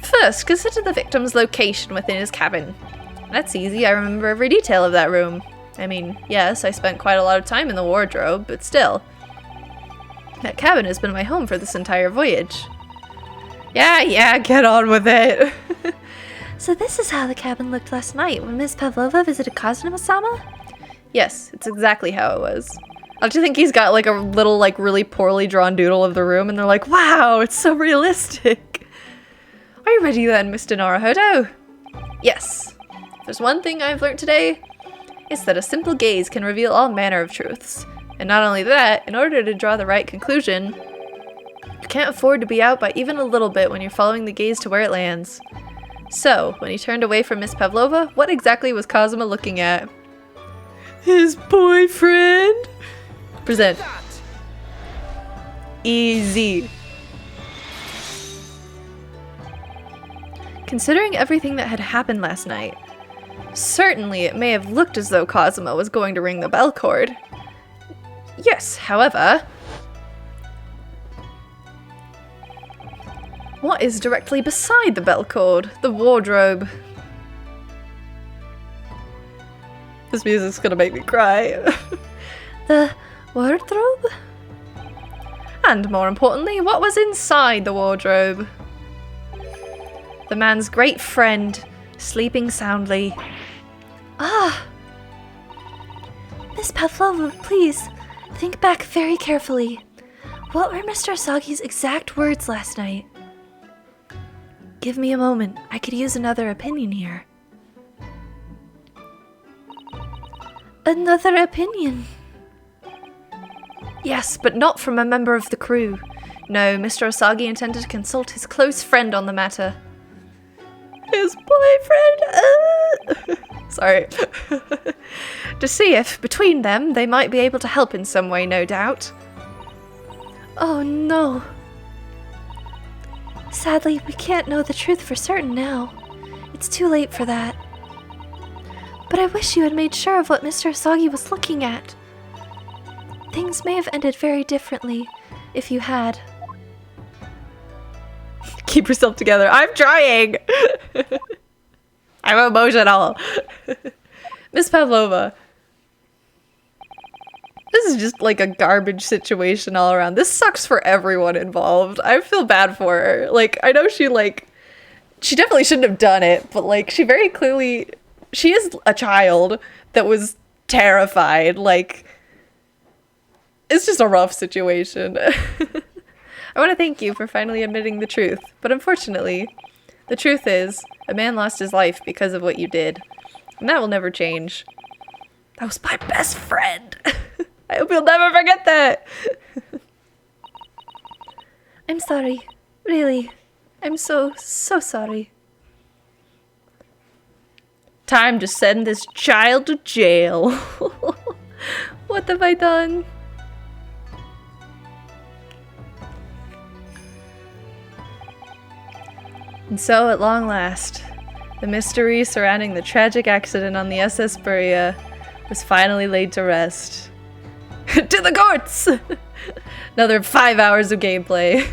First, consider the victim's location within his cabin. That's easy, I remember every detail of that room. I mean, yes, I spent quite a lot of time in the wardrobe, but still. That cabin has been my home for this entire voyage. Yeah, get on with it. So this is how the cabin looked last night when Miss Pavlova visited Kazuma-sama? Yes, it's exactly how it was. Don't you think he's got like a little like really poorly drawn doodle of the room and they're like, wow, it's so realistic. Are you ready then, Mr. Naruhodo? Yes. If there's one thing I've learned today, it's that a simple gaze can reveal all manner of truths. And not only that, in order to draw the right conclusion, you can't afford to be out by even a little bit when you're following the gaze to where it lands. So, when he turned away from Miss Pavlova, what exactly was Kazuma looking at? His boyfriend? Present. Easy. Considering everything that had happened last night, certainly it may have looked as though Kazuma was going to ring the bell cord. Yes, however... what is directly beside the bell cord? The wardrobe. This music's gonna make me cry. The wardrobe? And more importantly, what was inside the wardrobe? The man's great friend, sleeping soundly. Ah! Miss Pavlova, please, think back very carefully. What were Mr. Asagi's exact words last night? Give me a moment. I could use another opinion here. Another opinion? Yes, but not from a member of the crew. No, Mr. Asagi intended to consult his close friend on the matter. His boyfriend? Sorry. To see if, between them, they might be able to help in some way, no doubt. Oh no. Sadly, we can't know the truth for certain now. It's too late for that. But I wish you had made sure of what Mr. Asagi was looking at. Things may have ended very differently if you had. Keep yourself together. I'm trying! I'm emotional. Miss Pavlova. This is just like a garbage situation all around. This sucks for everyone involved. I feel bad for her. Like, I know she definitely shouldn't have done it, but like, she very clearly, she is a child that was terrified. Like, it's just a rough situation. I want to thank you for finally admitting the truth, but unfortunately, the truth is, A man lost his life because of what you did. And that will never change. That was my best friend. I hope you'll never forget that. I'm sorry. Really. I'm so sorry. Time to send this child to jail. What have I done? And so, at long last, the mystery surrounding the tragic accident on the SS Buria was finally laid to rest. To the courts! Another 5 hours of gameplay.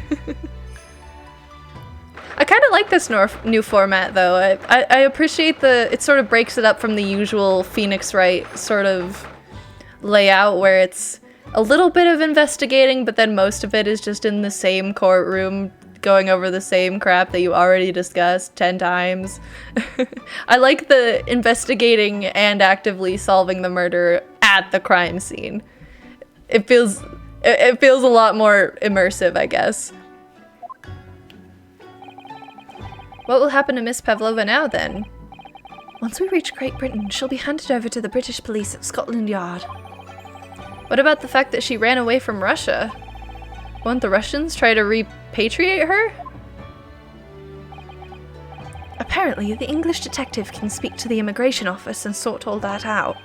I kind of like this new format, though. I appreciate it sort of breaks it up from the usual Phoenix Wright sort of layout where it's a little bit of investigating, but then most of it is just in the same courtroom going over the same crap that you already discussed 10 times. I like the investigating and actively solving the murder at the crime scene. It feels a lot more immersive, I guess. What will happen to Miss Pavlova now, then? Once we reach Great Britain, she'll be handed over to the British police at Scotland Yard. What about the fact that she ran away from Russia? Won't the Russians try to repatriate her? Apparently, the English detective can speak to the immigration office and sort all that out.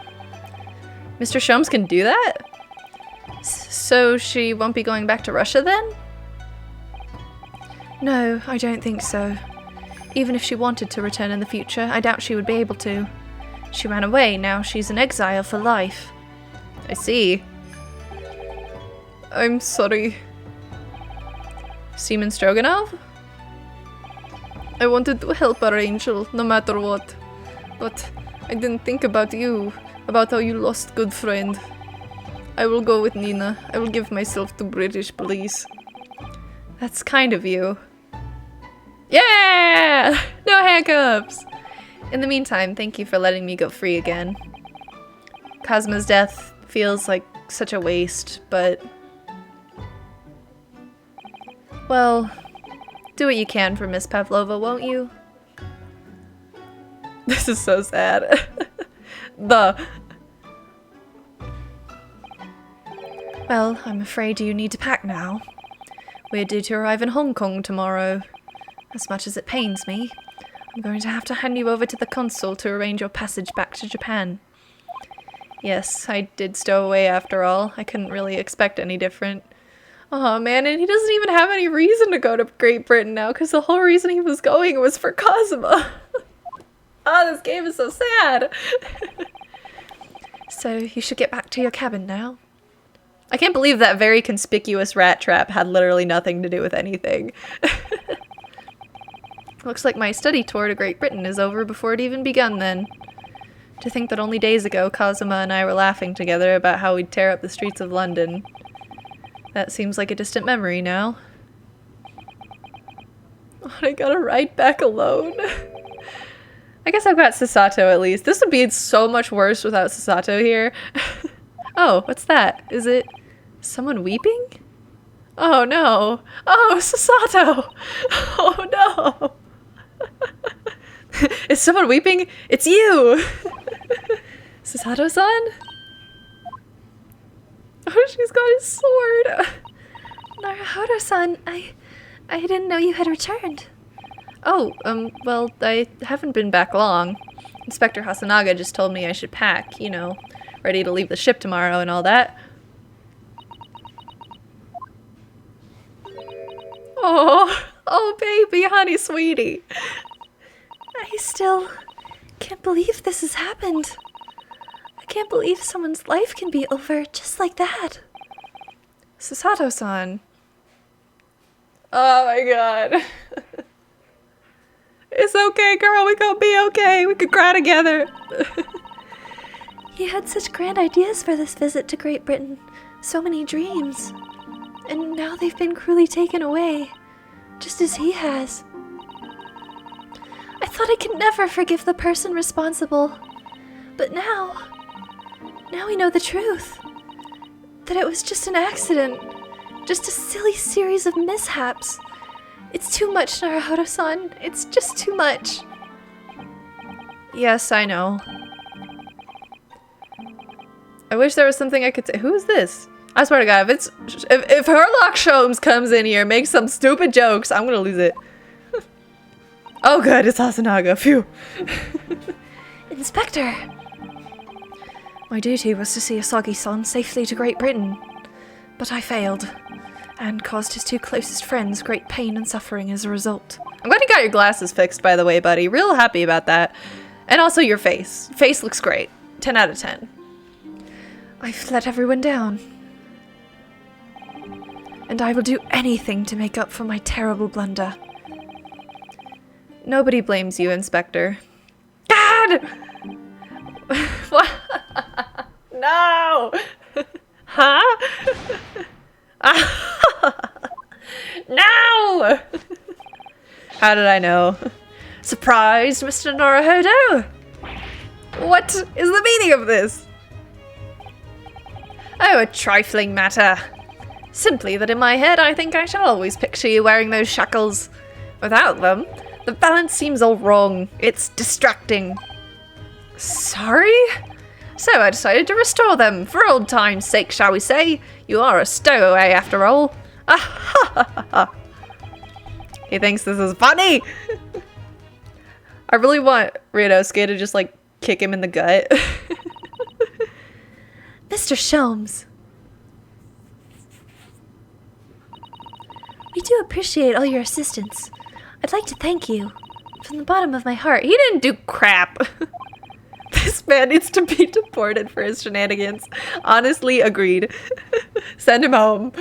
Mr. Sholmes can do that? So she won't be going back to Russia then? No, I don't think so. Even if she wanted to return in the future, I doubt she would be able to. She ran away, now she's in exile for life. I see. I'm sorry. Seaman Stroganoff? I wanted to help our angel, no matter what. But I didn't think about you, about how you lost good friend. I will go with Nina. I will give myself to British police. That's kind of you. Yeah! No handcuffs! In the meantime, thank you for letting me go free again. Kazuma's death feels like such a waste, but... well, do what you can for Miss Pavlova, won't you? This is so sad. Well, I'm afraid you need to pack now. We're due to arrive in Hong Kong tomorrow. As much as it pains me, I'm going to have to hand you over to the consul to arrange your passage back to Japan. Yes, I did stow away after all. I couldn't really expect any different. Oh man, and he doesn't even have any reason to go to Great Britain now, because the whole reason he was going was for Kazuma. Oh, this game is so sad. So you should get back to your cabin now. I can't believe that very conspicuous rat trap had literally nothing to do with anything. Looks like my study tour to Great Britain is over before it even begun then. To think that only days ago Kazuma and I were laughing together about how we'd tear up the streets of London. That seems like a distant memory now. Oh, I gotta ride back alone. I guess I've got Sasato at least. This would be so much worse without Sasato here. Oh, what's that? Is it someone weeping? Oh no. Oh, Sasato! Oh no! Is someone weeping? It's you! Sasato-san? Oh, she's got his sword! Naruhodo-san, I didn't know you had returned. Oh, well, I haven't been back long. Inspector Hasanaga just told me I should pack, you know, ready to leave the ship tomorrow and all that. Oh, baby, honey, sweetie. I still can't believe this has happened. I can't believe someone's life can be over just like that. Sasato-san. Oh my god. It's okay, girl. We gonna be okay. We could cry together. He had such grand ideas for this visit to Great Britain. So many dreams. And now they've been cruelly taken away. Just as he has. I thought I could never forgive the person responsible. But now we know the truth. That it was just an accident. Just a silly series of mishaps. It's too much, Naruhodo-san. It's just too much. Yes, I know. I wish there was something I could say. Who is this? I swear to God, if Herlock Sholmes comes in here and makes some stupid jokes, I'm gonna lose it. Oh good, it's Asanaga. Phew. Inspector! My duty was to see Asagi-san safely to Great Britain, but I failed, and caused his two closest friends great pain and suffering as a result. I'm glad you got your glasses fixed, by the way, buddy. Real happy about that. And also your face. Face looks great. 10 out of 10. I've let everyone down. And I will do anything to make up for my terrible blunder. Nobody blames you, Inspector. God! What? No! Huh? No! How did I know? Surprised, Mr. Naruhodo? What is the meaning of this? Oh, a trifling matter. Simply that in my head I think I shall always picture you wearing those shackles. Without them, the balance seems all wrong. It's distracting. Sorry? So I decided to restore them, for old time's sake, shall we say. You are a stowaway after all. He thinks this is funny. I really want Ryunosuke to just like kick him in the gut. Mr. Sholmes. We do appreciate all your assistance. I'd like to thank you from the bottom of my heart. He didn't do crap. This man needs to be deported for his shenanigans. Honestly, agreed. Send him home.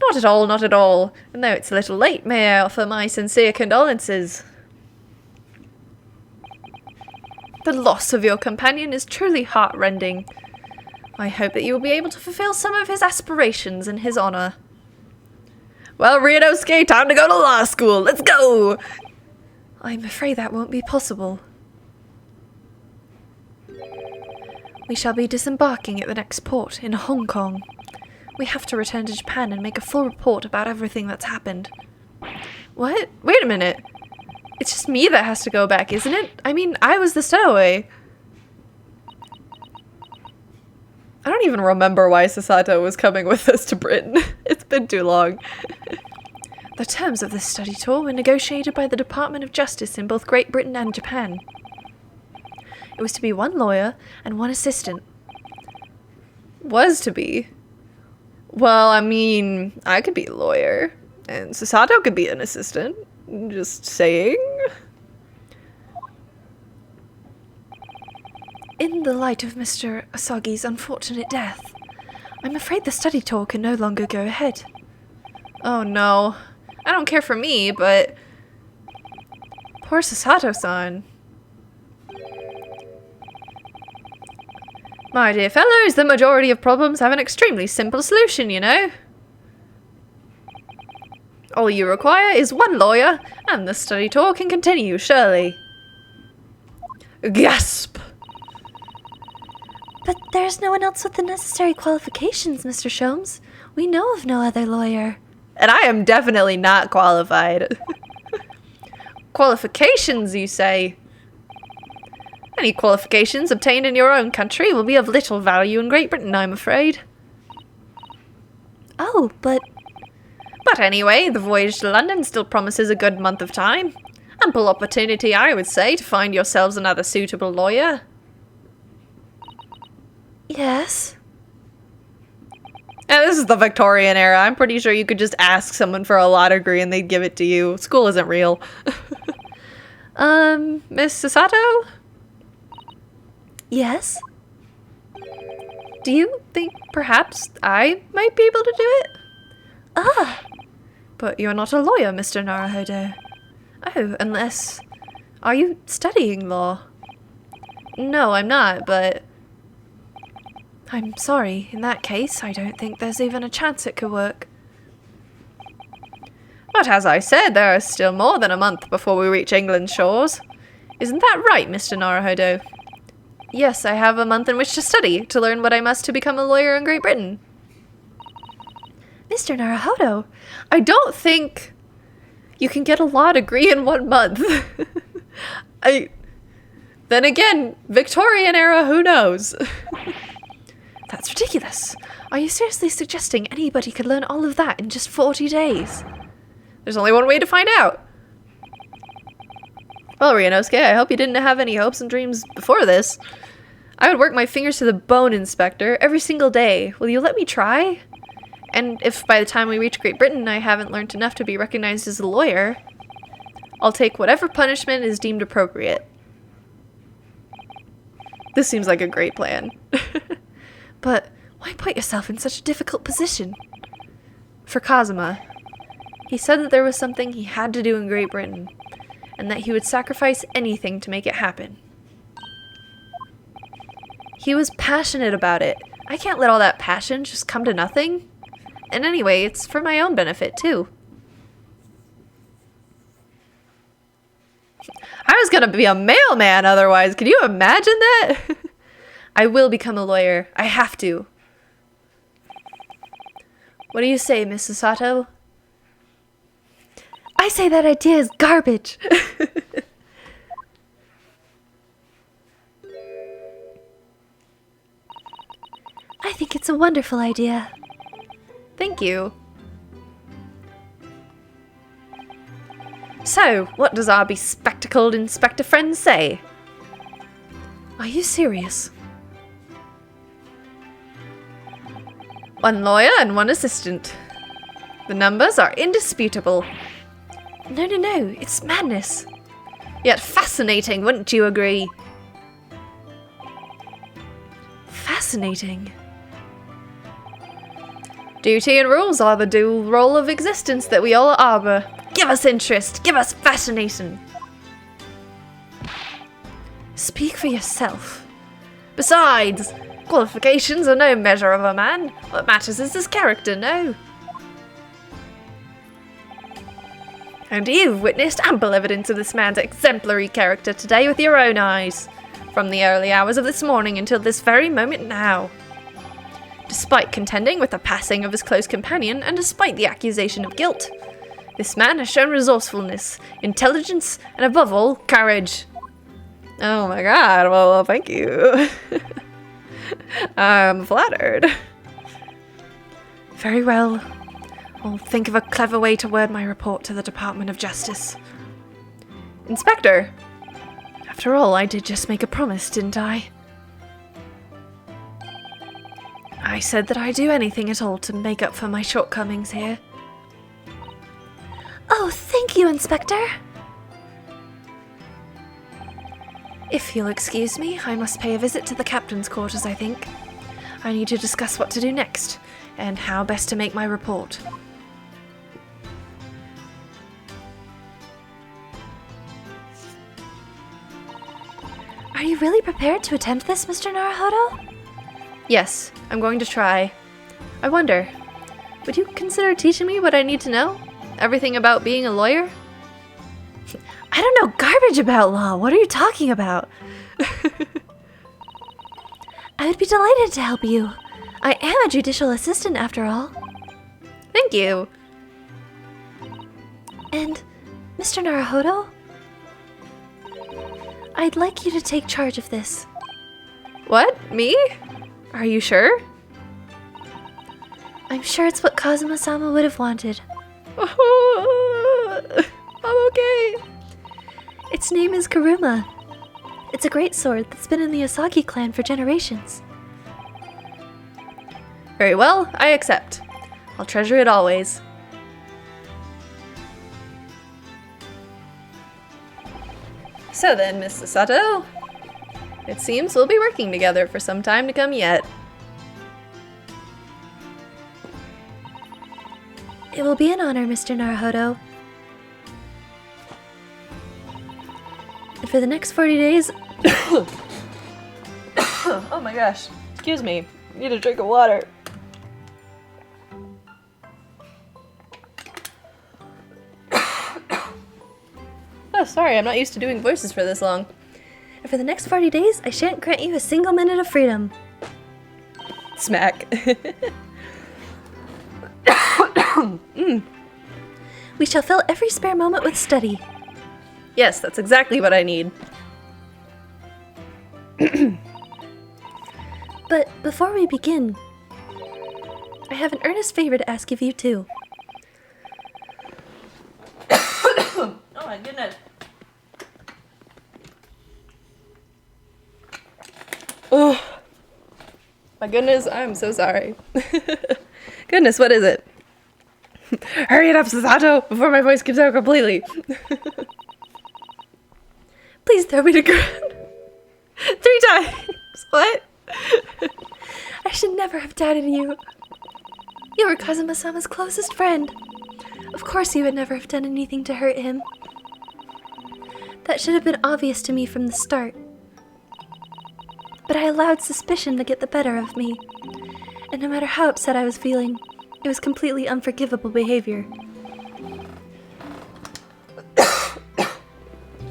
Not at all, not at all. And though it's a little late, may I offer my sincere condolences. The loss of your companion is truly heartrending. I hope that you will be able to fulfill some of his aspirations in his honor. Well, Ryunosuke, time to go to law school. Let's go! I'm afraid that won't be possible. We shall be disembarking at the next port in Hong Kong. We have to return to Japan and make a full report about everything that's happened. What? Wait a minute. It's just me that has to go back, isn't it? I mean, I was the stowaway. I don't even remember why Sasato was coming with us to Britain. It's been too long. The terms of this study tour were negotiated by the Department of Justice in both Great Britain and Japan. It was to be one lawyer and one assistant. Was to be? Well, I mean, I could be a lawyer, and Sasato could be an assistant. Just saying. In the light of Mr. Asagi's unfortunate death, I'm afraid the study tour can no longer go ahead. Oh no. I don't care for me, but... Poor Sasato-san. My dear fellows, the majority of problems have an extremely simple solution, you know. All you require is one lawyer, and the study tour can continue, surely. Gasp! But there's no one else with the necessary qualifications, Mr. Sholmes. We know of no other lawyer. And I am definitely not qualified. Qualifications, you say? Any qualifications obtained in your own country will be of little value in Great Britain, I'm afraid. Oh, but anyway, the voyage to London still promises a good month of time. Ample opportunity, I would say, to find yourselves another suitable lawyer. yes. And this is the Victorian era. I'm pretty sure you could just ask someone for a law degree and they'd give it to you. School isn't real. Miss Sasato? Yes? Do you think perhaps I might be able to do it? Ah, But you're not a lawyer, Mr. Naruhodo. Oh, unless... Are you studying law? No, I'm not, but... I'm sorry. In that case, I don't think there's even a chance it could work. But as I said, there is still more than a month before we reach England's shores. Isn't that right, Mr. Naruhodo? Yes, I have a month in which to study, to learn what I must to become a lawyer in Great Britain. Mr. Naruhodo. I don't think you can get a law degree in 1 month. Then again, Victorian era, who knows? That's ridiculous. Are you seriously suggesting anybody could learn all of that in just 40 days? There's only one way to find out. Well, Ryunosuke, I hope you didn't have any hopes and dreams before this. I would work my fingers to the bone, Inspector, every single day. Will you let me try? And if by the time we reach Great Britain I haven't learned enough to be recognized as a lawyer, I'll take whatever punishment is deemed appropriate. This seems like a great plan. But why put yourself in such a difficult position? For Kazuma. He said that there was something he had to do in Great Britain, and that he would sacrifice anything to make it happen. He was passionate about it. I can't let all that passion just come to nothing. And anyway, it's for my own benefit, too. I was gonna be a mailman otherwise. Can you imagine that? I will become a lawyer. I have to. What do you say, Mrs. Sato? I say that idea is garbage. I think it's a wonderful idea. Thank you. So, what does our bespectacled inspector friend say? Are you serious? One lawyer and one assistant. The numbers are indisputable. No, it's madness. Yet fascinating, wouldn't you agree? Fascinating. Duty and rules are the dual role of existence that we all harbor. Give us interest, give us fascination. Speak for yourself. Besides, qualifications are no measure of a man. What matters is his character, no? And you've witnessed ample evidence of this man's exemplary character today with your own eyes, from the early hours of this morning until this very moment now. Despite contending with the passing of his close companion, and despite the accusation of guilt, this man has shown resourcefulness, intelligence, and above all, courage. Oh my god, well thank you. I'm flattered. Very well. I'll think of a clever way to word my report to the Department of Justice. Inspector! After all, I did just make a promise, didn't I? I said that I'd do anything at all to make up for my shortcomings here. Oh, thank you, Inspector. If you'll excuse me, I must pay a visit to the captain's quarters, I think. I need to discuss what to do next, and how best to make my report. Are you really prepared to attempt this, Mr. Naruhodo? Yes, I'm going to try. I wonder, would you consider teaching me what I need to know? Everything about being a lawyer? I don't know garbage about law. What are you talking about? I would be delighted to help you. I am a judicial assistant after all. Thank you. And, Mr. Naruhodo? I'd like you to take charge of this. What? Me? Are you sure? I'm sure it's what Kazuma-sama would have wanted. I'm okay. Its name is Karuma. It's a great sword that's been in the Asagi clan for generations. Very well, I accept. I'll treasure it always. So then, Miss Sato, it seems we'll be working together for some time to come yet. It will be an honor, Mr. Naruhodo. And for the next 40 days... Oh my gosh. Excuse me. I need a drink of water. Oh, sorry. I'm not used to doing voices for this long. And for the next 40 days, I shan't grant you a single minute of freedom. Smack. We shall fill every spare moment with study. Yes, that's exactly what I need. But before we begin, I have an earnest favor to ask of you too. Oh my goodness. Oh my goodness, I'm so sorry. Goodness, what is it? Hurry it up, Susato, before my voice gives out completely. Please throw me to ground. 3 times. What? I should never have doubted you. You were Kazuma-sama's closest friend. Of course you would never have done anything to hurt him. That should have been obvious to me from the start. But I allowed suspicion to get the better of me. And no matter how upset I was feeling, it was completely unforgivable behavior.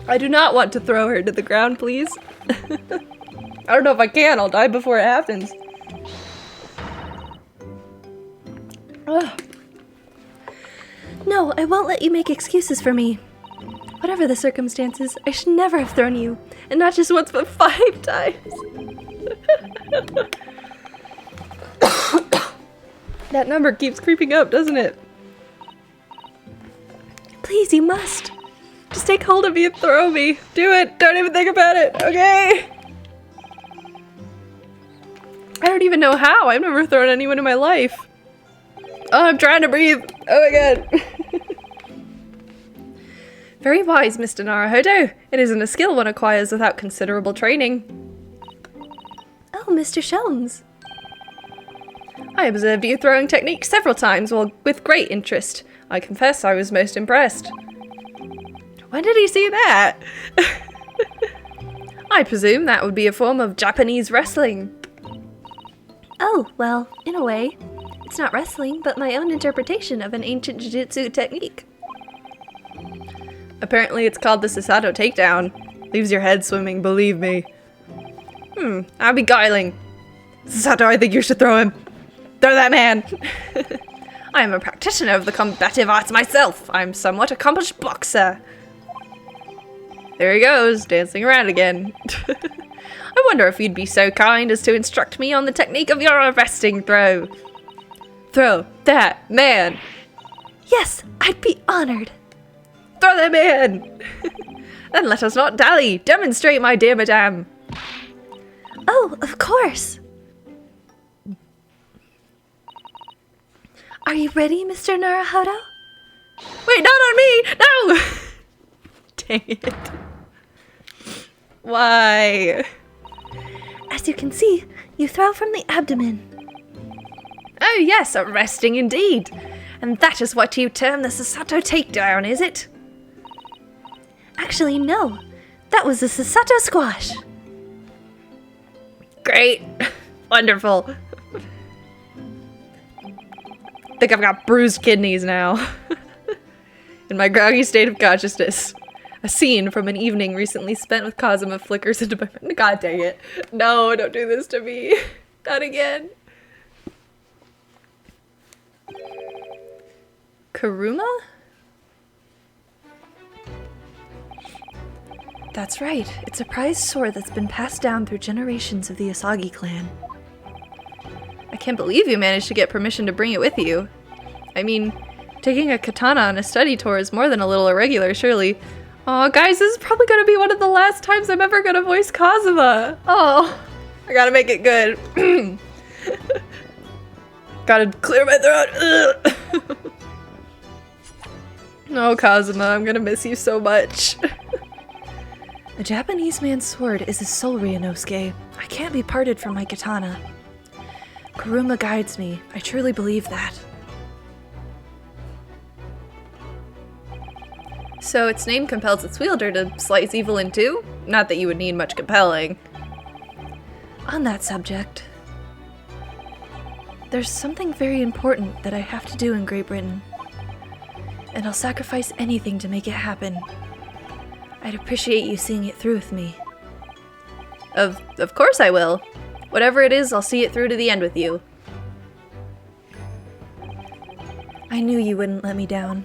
I do not want to throw her to the ground, please. I don't know if I can. I'll die before it happens. Ugh. No, I won't let you make excuses for me. Whatever the circumstances, I should never have thrown you. And not just once, but 5 times. That number keeps creeping up, doesn't it? Please, you must. Just take hold of me and throw me. Do it. Don't even think about it. Okay? I don't even know how. I've never thrown anyone in my life. Oh, I'm trying to breathe. Oh my god. Very wise, Mr. Naruhodo. It isn't a skill one acquires without considerable training. Oh, Mr. Sholmes. I observed you throwing technique several times, well, with great interest. I confess I was most impressed. When did he see that? I presume that would be a form of Japanese wrestling. Oh, well, in a way. It's not wrestling, but my own interpretation of an ancient jiu-jitsu technique. Apparently it's called the Susato takedown. Leaves your head swimming, believe me. How beguiling. Susato, I think you should throw him. Throw that man! I am a practitioner of the combative arts myself. I'm somewhat accomplished boxer. There he goes, dancing around again. I wonder if you'd be so kind as to instruct me on the technique of your arresting throw. Throw that man! Yes, I'd be honored. Throw that man! Then let us not dally. Demonstrate, my dear madame. Oh, of course. Are you ready, Mr. Naruhodo? Wait, not on me! No! Dang it. Why? As you can see, you throw from the abdomen. Oh yes, arresting indeed. And that is what you term the Susato takedown, is it? Actually, no. That was the Susato squash. Great. Wonderful. I think I've got bruised kidneys now. In my groggy state of consciousness. A scene from an evening recently spent with Kazuma flickers into my mind. God dang it. No, don't do this to me. Not again. Kuruma? That's right. It's a prized sword that's been passed down through generations of the Asagi clan. I can't believe you managed to get permission to bring it with you. I mean, taking a katana on a study tour is more than a little irregular, surely. Aw, guys, this is probably gonna be one of the last times I'm ever gonna voice Kazuma. Oh, I gotta make it good. Gotta clear my throat. No, Kazuma, I'm gonna miss you so much. A Japanese man's sword is his soul, Ryunosuke. I can't be parted from my katana. Kuruma guides me. I truly believe that. So its name compels its wielder to slice evil in two? Not that you would need much compelling. On that subject, there's something very important that I have to do in Great Britain. And I'll sacrifice anything to make it happen. I'd appreciate you seeing it through with me. Of course I will. Whatever it is, I'll see it through to the end with you. I knew you wouldn't let me down.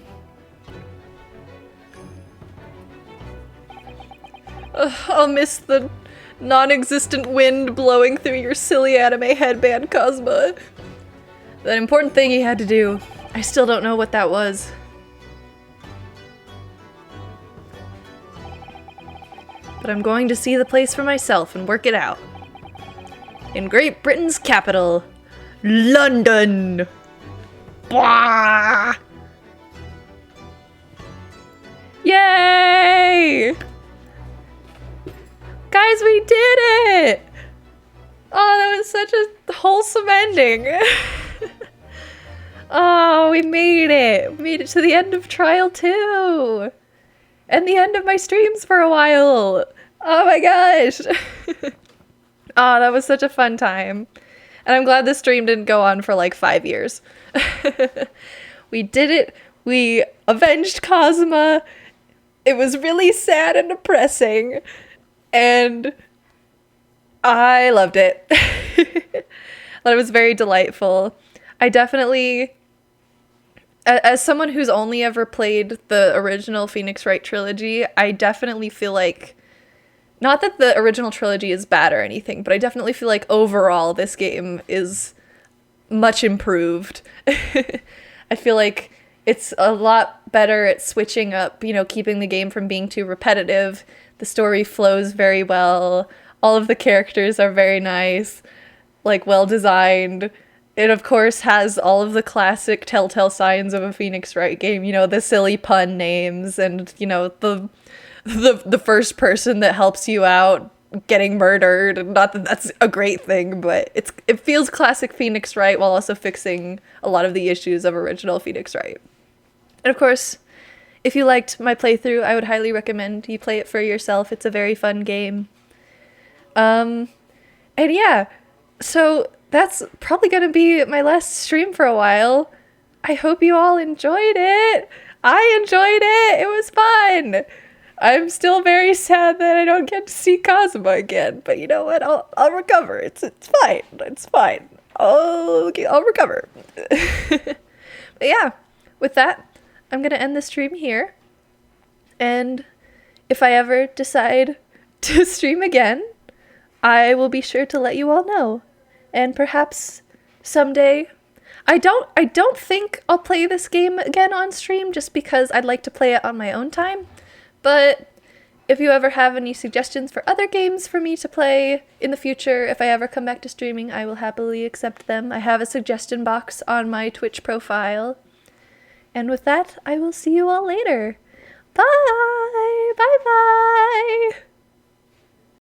I'll miss the non-existent wind blowing through your silly anime headband, Kazuma. That important thing he had to do. I still don't know what that was. But I'm going to see the place for myself and work it out. In Great Britain's capital, London. Blah! Yay! Guys, we did it! Oh, that was such a wholesome ending. Oh, we made it. We made it to the end of Trial 2. And the end of my streams for a while. Oh my gosh. Oh, that was such a fun time. And I'm glad this stream didn't go on for like 5 years. We did it. We avenged Kazuma. It was really sad and depressing. And I loved it. That was very delightful. I definitely, as someone who's only ever played the original Phoenix Wright trilogy, I definitely feel like, not that the original trilogy is bad or anything, but I definitely feel like overall this game is much improved. I feel like it's a lot better at switching up, you know, keeping the game from being too repetitive. The story flows very well. All of the characters are very nice, like well designed. It of course has all of the classic telltale signs of a Phoenix Wright game, you know, the silly pun names and, you know, the first person that helps you out getting murdered. Not that that's a great thing, but it feels classic Phoenix Wright while also fixing a lot of the issues of original Phoenix Wright. And of course, if you liked my playthrough, I would highly recommend you play it for yourself. It's a very fun game. And yeah, so that's probably gonna be my last stream for a while. I hope you all enjoyed it. I enjoyed it. It was fun. I'm still very sad that I don't get to see Kazuma again, but you know what? I'll recover. It's fine. It's fine. I'll recover. But yeah, with that, I'm gonna end the stream here. And if I ever decide to stream again, I will be sure to let you all know. And perhaps someday, I don't think I'll play this game again on stream just because I'd like to play it on my own time. But if you ever have any suggestions for other games for me to play in the future, if I ever come back to streaming, I will happily accept them. I have a suggestion box on my Twitch profile. And with that, I will see you all later. Bye! Bye-bye!